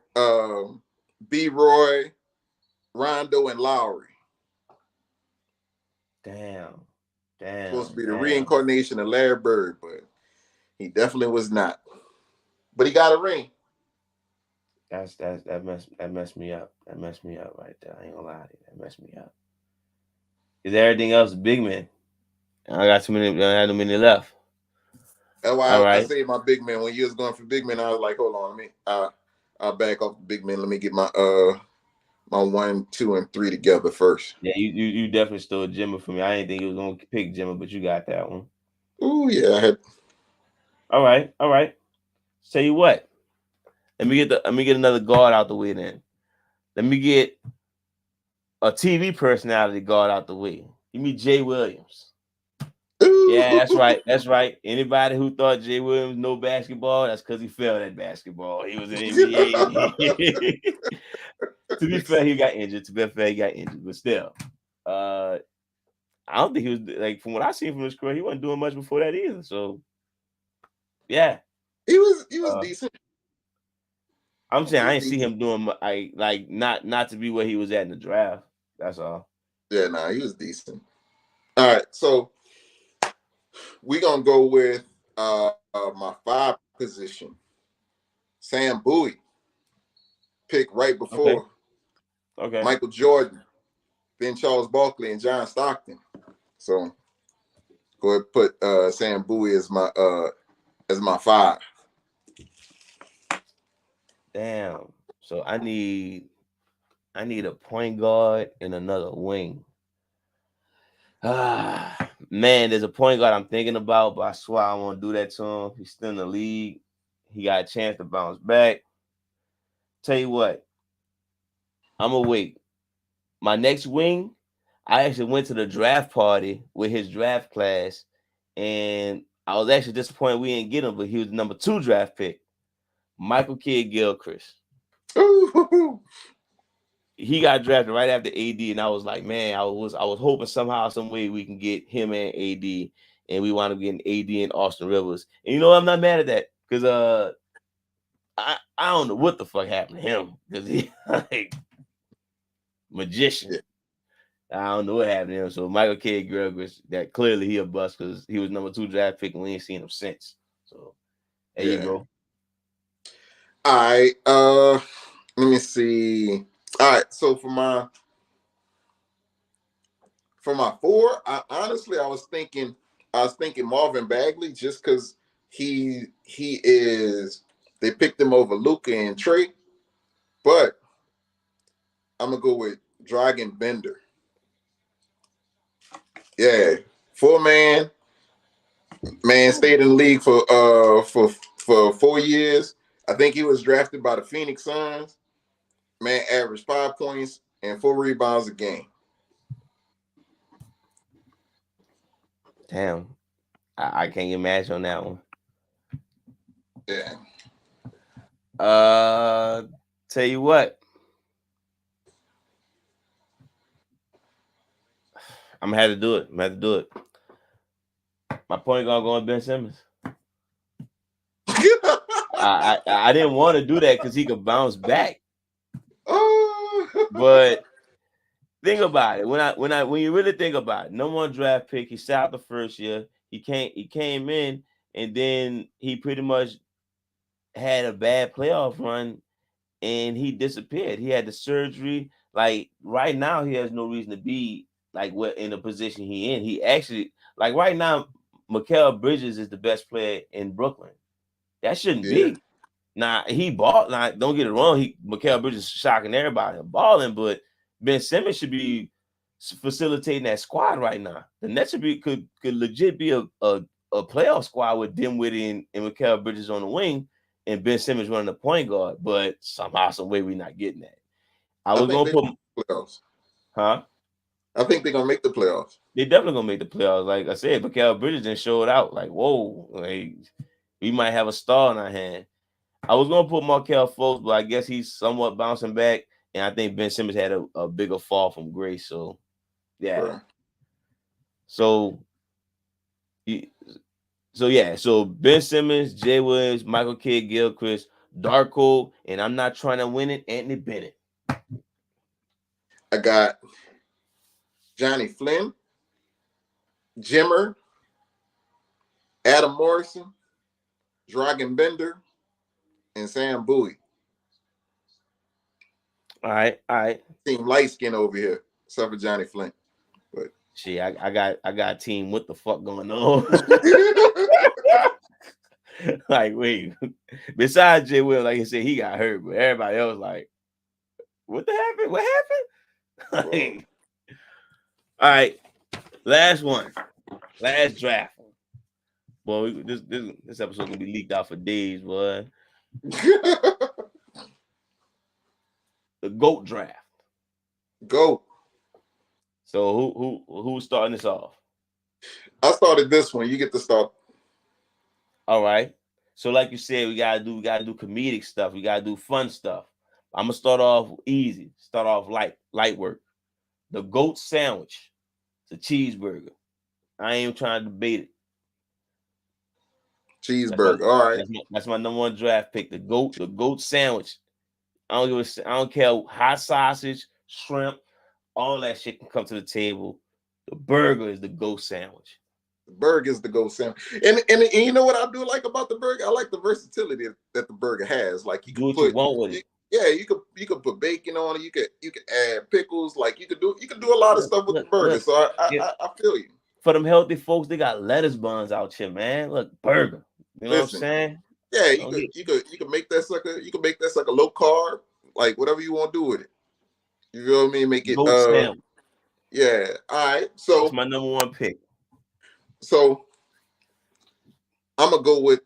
B. Roy, Rondo, and Lowry. Damn. Supposed to be the reincarnation of Larry Bird, but he definitely was not. But he got a ring. That messed me up. That messed me up right there. I ain't gonna lie to you. That messed me up. Is everything else big man? I got too many. I had too many left. That's why All I right. say my big man. When you was going for big man, I was like, hold on, I'll back off the big man. Let me get my my 1, 2, and 3 together first. Yeah, you definitely stole Jimmy for me. I didn't think you was gonna pick Jimmy, but you got that one. Oh yeah, I had. All right. Tell you what. Let me get another guard out the way then. Let me get a TV personality guard out the way. Give me Jay Williams. Yeah, that's right. That's right. Anybody who thought Jay Williams know basketball, that's because he failed at basketball. He was in NBA. To be fair, he got injured. But still, I don't think he was like, from what I seen from his career, he wasn't doing much before that either. So, yeah, he was uh, decent. I'm saying He I was ain't see decent. him doing like not to be where he was at in the draft. That's all. Yeah, nah, he was decent. All right, so we're gonna go with my 5 position. Sam Bowie, pick right Okay. before Okay. Michael Jordan, then Charles Barkley, and John Stockton. So go ahead and put Sam Bowie as my 5. Damn. So I need a point guard and another wing. Man, there's a point guard I'm thinking about, but I swear I won't do that to him. He's still in the league. He got a chance to bounce back. Tell you what, I'm gonna wait. My next wing, I actually went to the draft party with his draft class, and I was actually disappointed we didn't get him, but he was the number 2 draft pick, Michael Kidd Gilchrist. Ooh. He got drafted right after AD, and I was like, man, I was hoping somehow, some way we can get him and AD, and we wound up getting AD and Austin Rivers. And you know, I'm not mad at that because I don't know what the fuck happened to him because he like magician. Yeah. I don't know what happened to him. So Michael K. Gilchrist, that clearly he a bust because he was number 2 draft pick and we ain't seen him since. So there you Yeah. go. All right. Let me see. All right. So for my 4, I was thinking Marvin Bagley just because he is. They picked him over Luka and Trey, but I'm gonna go with Dragon Bender. Yeah, 4-man stayed in the league for 4 years. I think he was drafted by the Phoenix Suns. Man, averaged 5 points and 4 rebounds a game. Damn. I can't get mad on that one. Yeah. Tell you what. I'm gonna have to do it. My point guard going Ben Simmons. I didn't want to do that because he could bounce back. Oh. But think about it. When you really think about it, no more draft pick. He sat out the first year. He came in and then he pretty much had a bad playoff run and he disappeared. He had the surgery. Like right now, he has no reason to be like what in the position he in. He actually like right now, Mikal Bridges is the best player in Brooklyn. That shouldn't Yeah. be. Now he bought. Now don't get it wrong. Mikal Bridges is shocking everybody balling, but Ben Simmons should be facilitating that squad right now. The Nets could legit be a playoff squad with Dinwiddie and Mikal Bridges on the wing and Ben Simmons running the point guard. But somehow, some way, we're not getting that. I I was think gonna they put, playoffs. huh? I think they're gonna make the playoffs. They definitely gonna make the playoffs. Like I said, Mikal Bridges didn't show it out. Like whoa, like we might have a star in our hand. I was gonna put Markelle Fultz, but I guess he's somewhat bouncing back, and I think Ben Simmons had a bigger fall from grace. So, yeah. Bro. So, so Ben Simmons, Jay Williams, Michael Kidd Gilchrist, Darko, and I'm not trying to win it. Anthony Bennett. I got Johnny Flynn, Jimmer, Adam Morrison, Dragon Bender, and Sam Bowie. All right. Team light skin over here, except for Johnny Flynn. But Shit, I got a team. What the fuck going on? Like, wait. Besides Jay Will, like I said, he got hurt, but everybody else like, what happened? What happened? Like, all right, last one, last draft. Boy, this episode gonna be leaked out for days, boy. The GOAT draft. Go. So who's starting this off? I started this one. You get to start. All right. So like you said, we gotta do comedic stuff. We gotta do fun stuff. I'm gonna start off easy. Start off light work. The GOAT sandwich. It's a cheeseburger. I ain't even trying to debate it. Cheeseburger. All right. That's my number 1 draft pick. The GOAT sandwich. I don't care. Hot sausage, shrimp, all that shit can come to the table. The burger is the GOAT sandwich. The burger is the GOAT sandwich. And you know what I do like about the burger? I like the versatility that the burger has. Like you do can what put, you want with it. Yeah, you could put bacon on it. You could add pickles. Like you could do a lot of stuff with the burger. Look, So I feel you. For them healthy folks, they got lettuce buns out here, man. Look, burger. You know what I'm saying? Yeah, you could make that sucker. You could make that sucker low carb, like whatever you want to do with it. You know what I mean? Make it. Yeah. All right. So it's my number 1 pick. So I'm gonna go with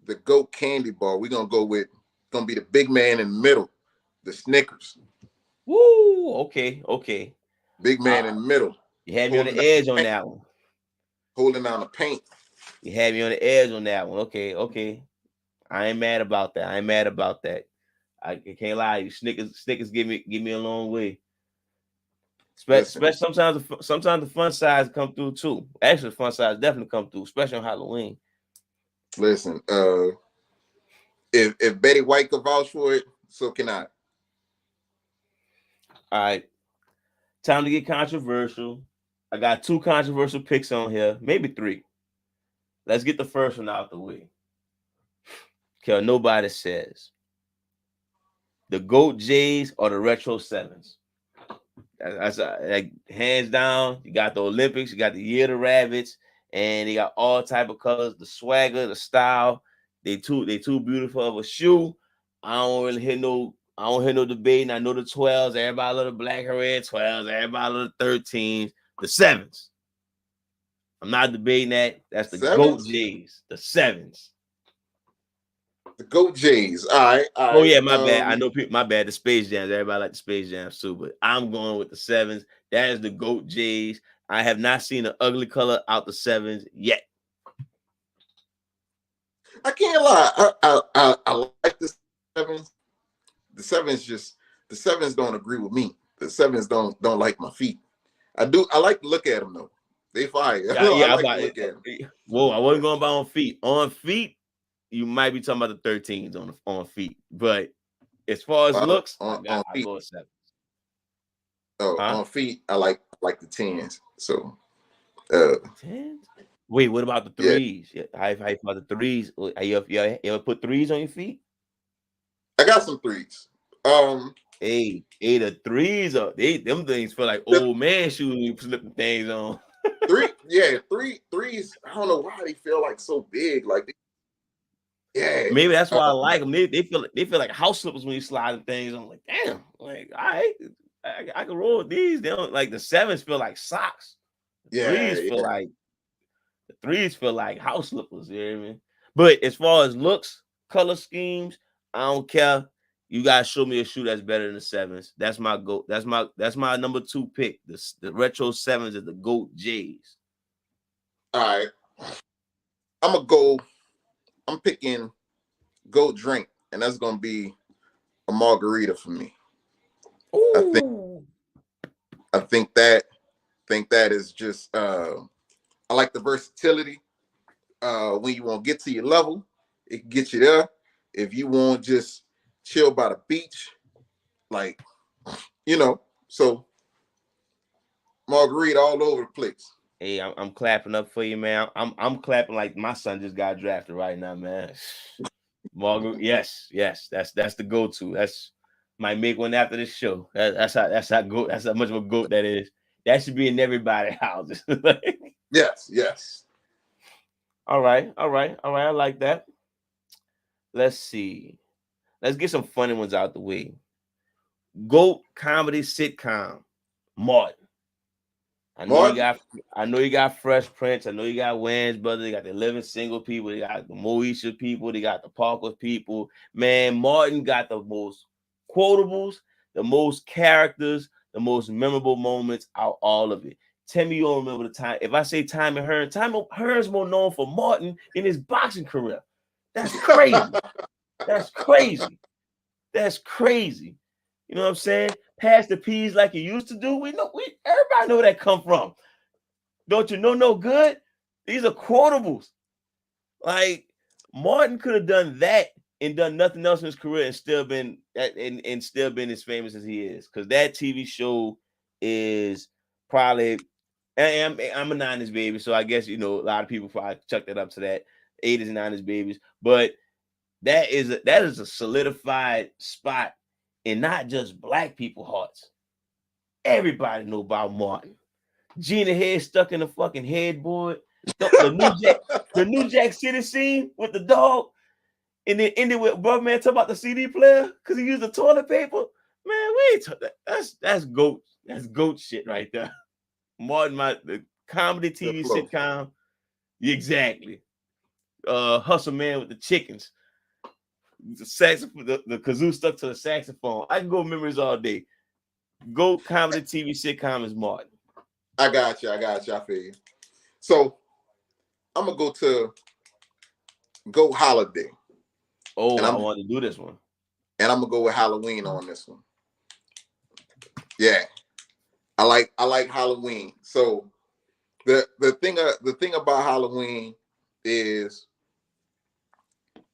the GOAT candy bar. We're gonna be the big man in the middle, the Snickers. Woo, okay. Big man in the middle, You had me on holding the down edge the on paint, that one. holding down the paint. You had me on the edge on that one. Okay. I ain't mad about that. I can't lie. You Snickers give me a long way. Listen, Especially sometimes the fun size come through too. Actually, the fun size definitely come through, especially on Halloween. listen. If Betty White could vouch for it, so can I. All right, time to get controversial. I got 2 controversial picks on here, maybe 3. Let's get the first one out the way. Okay, nobody says the GOAT J's or the Retro Sevens. That's like hands down. You got the Olympics, you got the Year of the Rabbits, and they got all type of colors, the swagger, the style. They too beautiful of a shoe. I don't hear no debate. I know the 12s. Everybody love the black and red 12s. Everybody love the 13s. The 7s. I'm not debating that. That's the GOAT Sevens, J's. The 7s. the GOAT J's. All right, all Oh right. yeah, my bad. I know people. My bad. The Space Jams. Everybody like the Space Jams too, but I'm going with the 7s. That is the GOAT J's. I have not seen an ugly color out the 7s yet. I can't lie. I like the sevens. The sevens don't agree with me. The sevens don't like my feet. I like to look at them though. They fire. Yeah, I yeah. like to look at them. Whoa, I wasn't going by on feet. On feet, you might be talking about the 13s on feet, but as far as looks, On I feet. go with 7. Oh, Huh? on feet, I like the tens. So, 10s? Wait, what about the yeah, threes? Yeah, how you feel about the threes? You ever put threes on your feet? I got some threes. Um, The threes are them things feel like the old man shoes when you slip the things on. threes. I don't know why they feel like so big. Like, yeah. Maybe that's why I like them. They feel like house slippers when you slide the things. I'm like, damn, like all right, I can roll with these. They don't like the 7s feel like socks. Yeah, Threes feel yeah. like house slippers. You know what I mean? But as far as looks, color schemes, I don't care. You guys show me a shoe that's better than the 7s. That's my goat. That's my number 2 pick. The retro 7s is the GOAT J's. All right. I'm gonna go. I'm picking go drink, and that's gonna be a margarita for me. I think Ooh. I think that is just I like the versatility. When you want to get to your level, it can get you there. If you want just chill by the beach, like so margarita all over the place. Hey, I'm clapping up for you, man. I'm clapping like my son just got drafted right now, man. Margaret, yes, that's the go-to. That's might make one after this show. That's how go. That's how much of a goat that is. That should be in everybody's houses. Yes. All right. I like that. Let's see. Let's get some funny ones out the way. GOAT comedy sitcom, Martin. Martin. I know you got Fresh Prince. I know you got Wayans brothers. They got the Living Single people. They got the Moesha people. They got the Parker people. Man, Martin got the most quotables, the most characters, the most memorable moments out all of it. Tell me you don't remember the time. If I say Tommy Hearn, Tommy Hearn's more known for Martin in his boxing career. That's crazy. That's crazy. That's crazy. You know what I'm saying? Pass the peas like you used to do. Everybody know where that come from. Don't you know no good? These are quotables. Like Martin could have done that and done nothing else in his career and still been as famous as he is. Because that TV show is probably I'm a 90s baby, so I guess a lot of people probably chucked it up to that 80s and 90s babies. But that is a solidified spot in not just black people hearts. Everybody know about Martin. Gina head stuck in the fucking headboard. The new Jack City scene with the dog, and then ended with brother man talking about the CD player because he used the toilet paper. Man, we ain't that's goat. That's goat shit right there. Martin, the comedy The TV flow. sitcom. Exactly. Hustle Man with the chickens. The saxophone, the kazoo stuck to the saxophone. I can go memories all day. GOAT comedy TV sitcom is Martin. I got you. I feel you. So I'm gonna go to Go Holiday, Oh, and I I'm want to do this one. gonna go with Halloween on this one. Yeah, I like Halloween. So the thing about Halloween is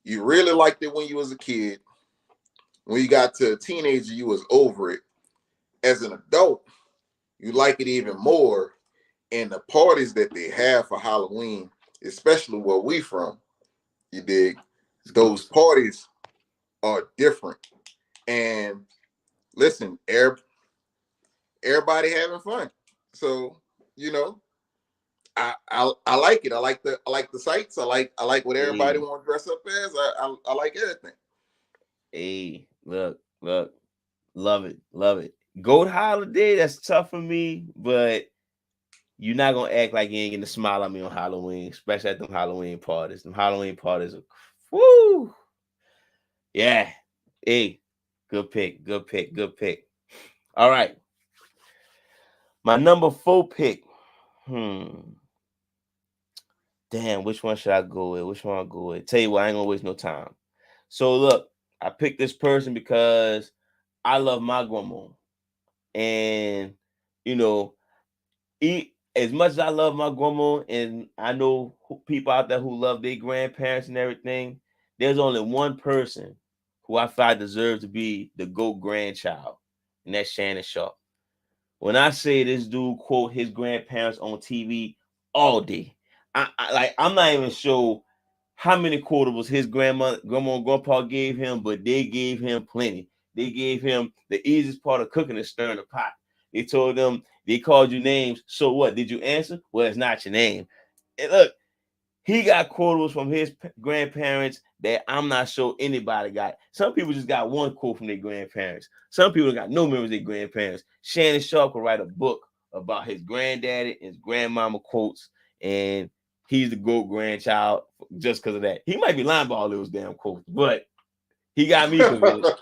you really liked it when you was a kid. When you got to a teenager, you was over it. As an adult, you like it even more. And the parties that they have for Halloween, especially where we from, you dig, those Exclusive. parties are different. And listen, everybody having fun. So, you know, I like it. I like the sights. I like what everybody Hey, want to dress up as. I like everything. hey, look, love it, love it. GOAT holiday, that's tough for me, but you're not gonna act like you ain't getting to smile at me on Halloween, especially at them Halloween parties. Them Halloween parties are woo. Yeah. Hey, good pick, good pick, good pick. All right. My number 4 pick. Hmm. Damn, which one should I go with? Which one I'll go with? Tell you what, I ain't gonna waste no time. So look, I picked this person because I love my grandma. And you know, as much as I love my grandma, and I know people out there who love their grandparents and everything, there's only one person who I thought deserves to be the GOAT grandchild, and that's Shannon Sharp. When I say this dude quote his grandparents on TV all day, I'm not even sure how many quotables his grandma, and grandpa gave him, but they gave him plenty. They gave him the easiest part of cooking is stirring the pot. They told them they called you names. So what? Did you answer? Well, it's not your name. And look, he got quotables from his grandparents that I'm not sure anybody got. Some people just got one quote from their grandparents. Some people got no memories of their grandparents. Shannon Sharp could write a book about his granddaddy and his grandmama quotes, and he's the GOAT grandchild just because of that. He might be lying about all those damn quotes, but he got me convinced.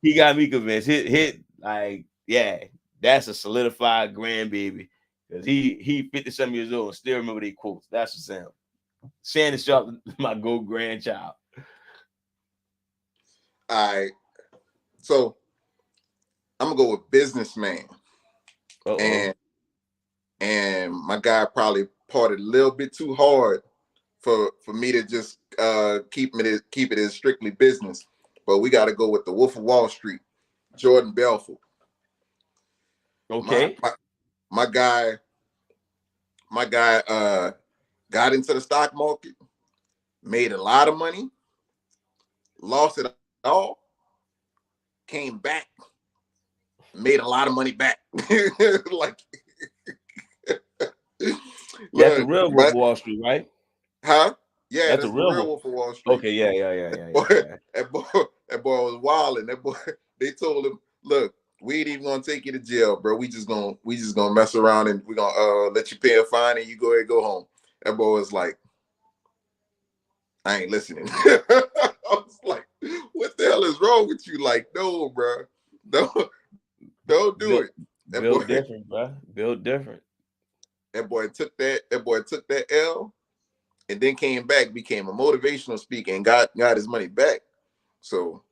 He got me convinced. Hit like, yeah, that's a solidified grandbaby. Because he 50-something years old and still remember their quotes. That's what Sam. Shannon Sharp, my GOAT grandchild. All right. So I'm gonna go with businessman. Uh-oh. And my guy probably partied a little bit too hard for me to just keep it as strictly business. But we got to go with the Wolf of Wall Street, Jordan Belfort. My Okay. my, my guy got into the stock market, made a lot of money, lost it all, came back, made a lot of money back. Like That's the look, real Wolf of but Wall Street, right? huh? Yeah, That's the that's the real real Wolf. Wolf of Wall Street. Okay, yeah. Boy, that boy was wilding. That boy, they told him, "Look, we ain't even gonna take you to jail, bro. We just gonna mess around and we gonna let you pay a fine and you go ahead and go home." That boy was like, "I ain't listening." I was like, "What the hell is wrong with you?" Like, no, bro, don't do Built, it. That boy, built different, bro. Built different. that boy took that L and then came back, became a motivational speaker, and got his money back. So,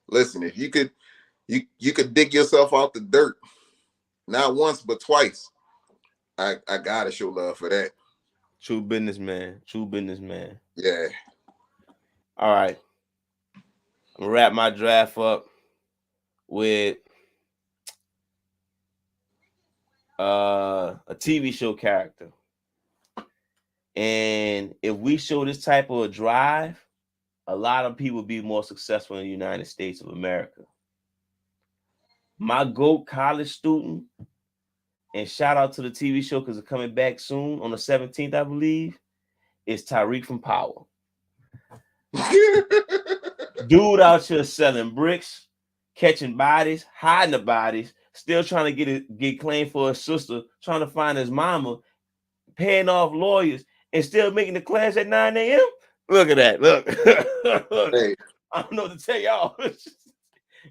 listen, if you could. You could dig yourself out the dirt, not once but twice. I gotta show love for that. True businessman. True businessman. Yeah. All right. I'm gonna wrap my draft up with a TV show character. And if we show this type of a drive, a lot of people be more successful in the United States of America. My GOAT college student, and shout out to the TV show because it's coming back soon on the 17th, I believe, is Tyreek from Power. Dude out here selling bricks, catching bodies, hiding the bodies, still trying to get claim for his sister, trying to find his mama, paying off lawyers, and still making the class at 9 a.m. Look at that. Look. Look. Hey, I don't know what to tell y'all.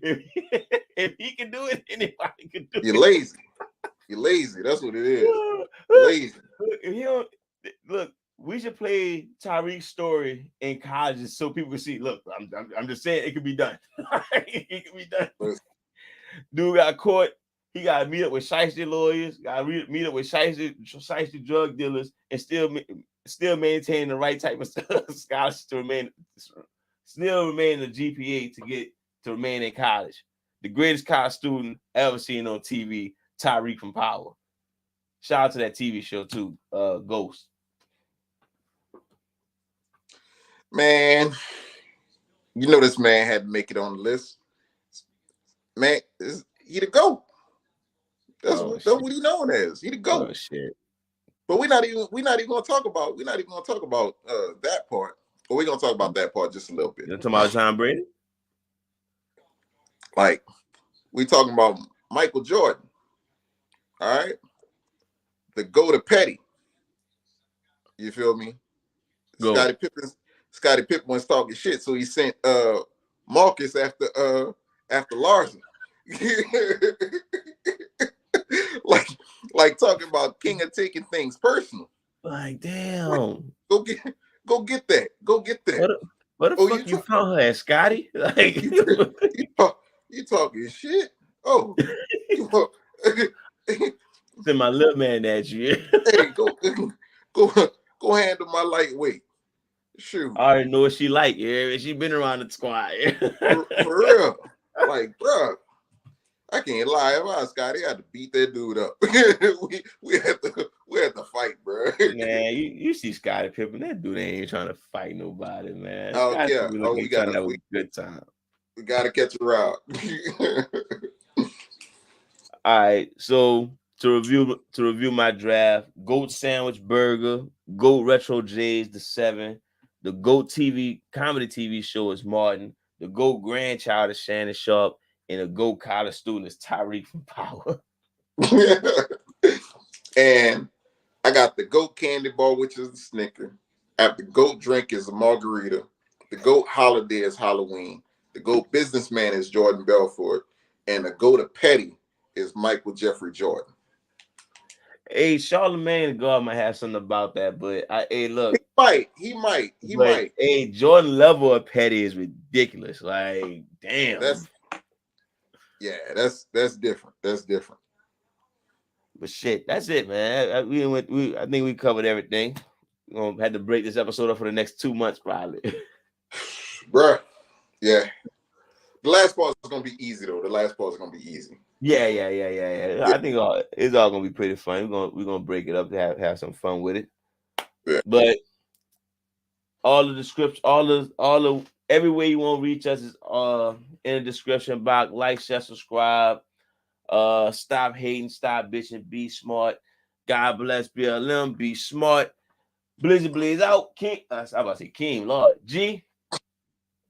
if he can do it, anybody can do You're it. lazy. You're lazy. That's what it is. Lazy. Look, if he don't look, we should play Tyreek's story in colleges so people can see. Look, I'm just saying it can be done. It can be done. Dude got caught. He got to meet up with shiesty lawyers. Got to meet up with shiesty drug dealers, and still maintain the right type of scholarship to remain. Still remain the GPA to remain in college. The greatest college student ever seen on TV, Tyreek from Power. Shout out to that TV show too, Ghost. Man, you know this man had to make it on the list. Man, he the GOAT. That's what he known as. He the GOAT. Oh shit. But we're not even gonna talk about that part. But we're gonna talk about that part just a little bit. You talking about Tom Brady? Like, we talking about Michael Jordan. All right. The GOAT of petty. You feel me? Go. Scottie Pippen was talking shit, so he sent Marcus after Larson. like talking about King of taking things personal. Like, damn. Go get that. Go get that. What the fuck you found her at, Scotty? Like you talking shit? Oh, send my little man at you. Hey, go handle my lightweight. Shoot. I already know what she like. Yeah, she been around the squad. For real. Like, bro, I can't lie. If I was Scotty, I had to beat that dude up. we had to fight, bro. Man, you see Scottie Pippen, that dude ain't trying to fight nobody, man. Oh yeah. We got to have a good time. We gotta catch a route. All right, so to review my draft: GOAT Sandwich Burger, GOAT Retro J's the 7, the GOAT comedy TV show is Martin, the GOAT grandchild is Shannon Sharp, and the GOAT college student is Tyreek from Power. And I got the GOAT candy bar, which is the Snicker. I have the GOAT drink is a margarita. The GOAT holiday is Halloween. The GOAT businessman is Jordan Belfort. And the GOAT of petty is Michael Jeffrey Jordan. Hey, Charlamagne the God might have something about that, but look. He might. Hey, Jordan level of petty is ridiculous. Like, damn. That's different. That's different. But shit, that's it, man. I think we covered everything. We're gonna have to break this episode up for the next 2 months, probably. Bruh. Yeah. The last part is gonna be easy though. The last part is gonna be easy. Yeah. I think it's all gonna be pretty fun. We're gonna break it up to have some fun with it. Yeah. But all the description, all the every way you want to reach us is in the description box. Like, share, subscribe. Stop hating, stop bitching, be smart. God bless BLM, be smart. Blizzy Blaze out. King, I was about to say King, Lord. G,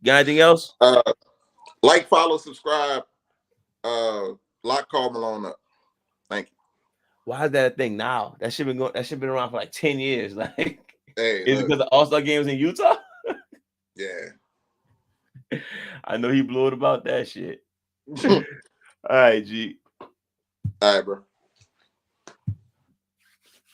got anything else? Like, follow, subscribe. Lock Carl Malone up. Thank you. Why is that a thing now? That shit been around for like 10 years. Like, hey, is it because the All-Star games in Utah? Yeah. I know he blew it about that shit. All right, G. All right, bro.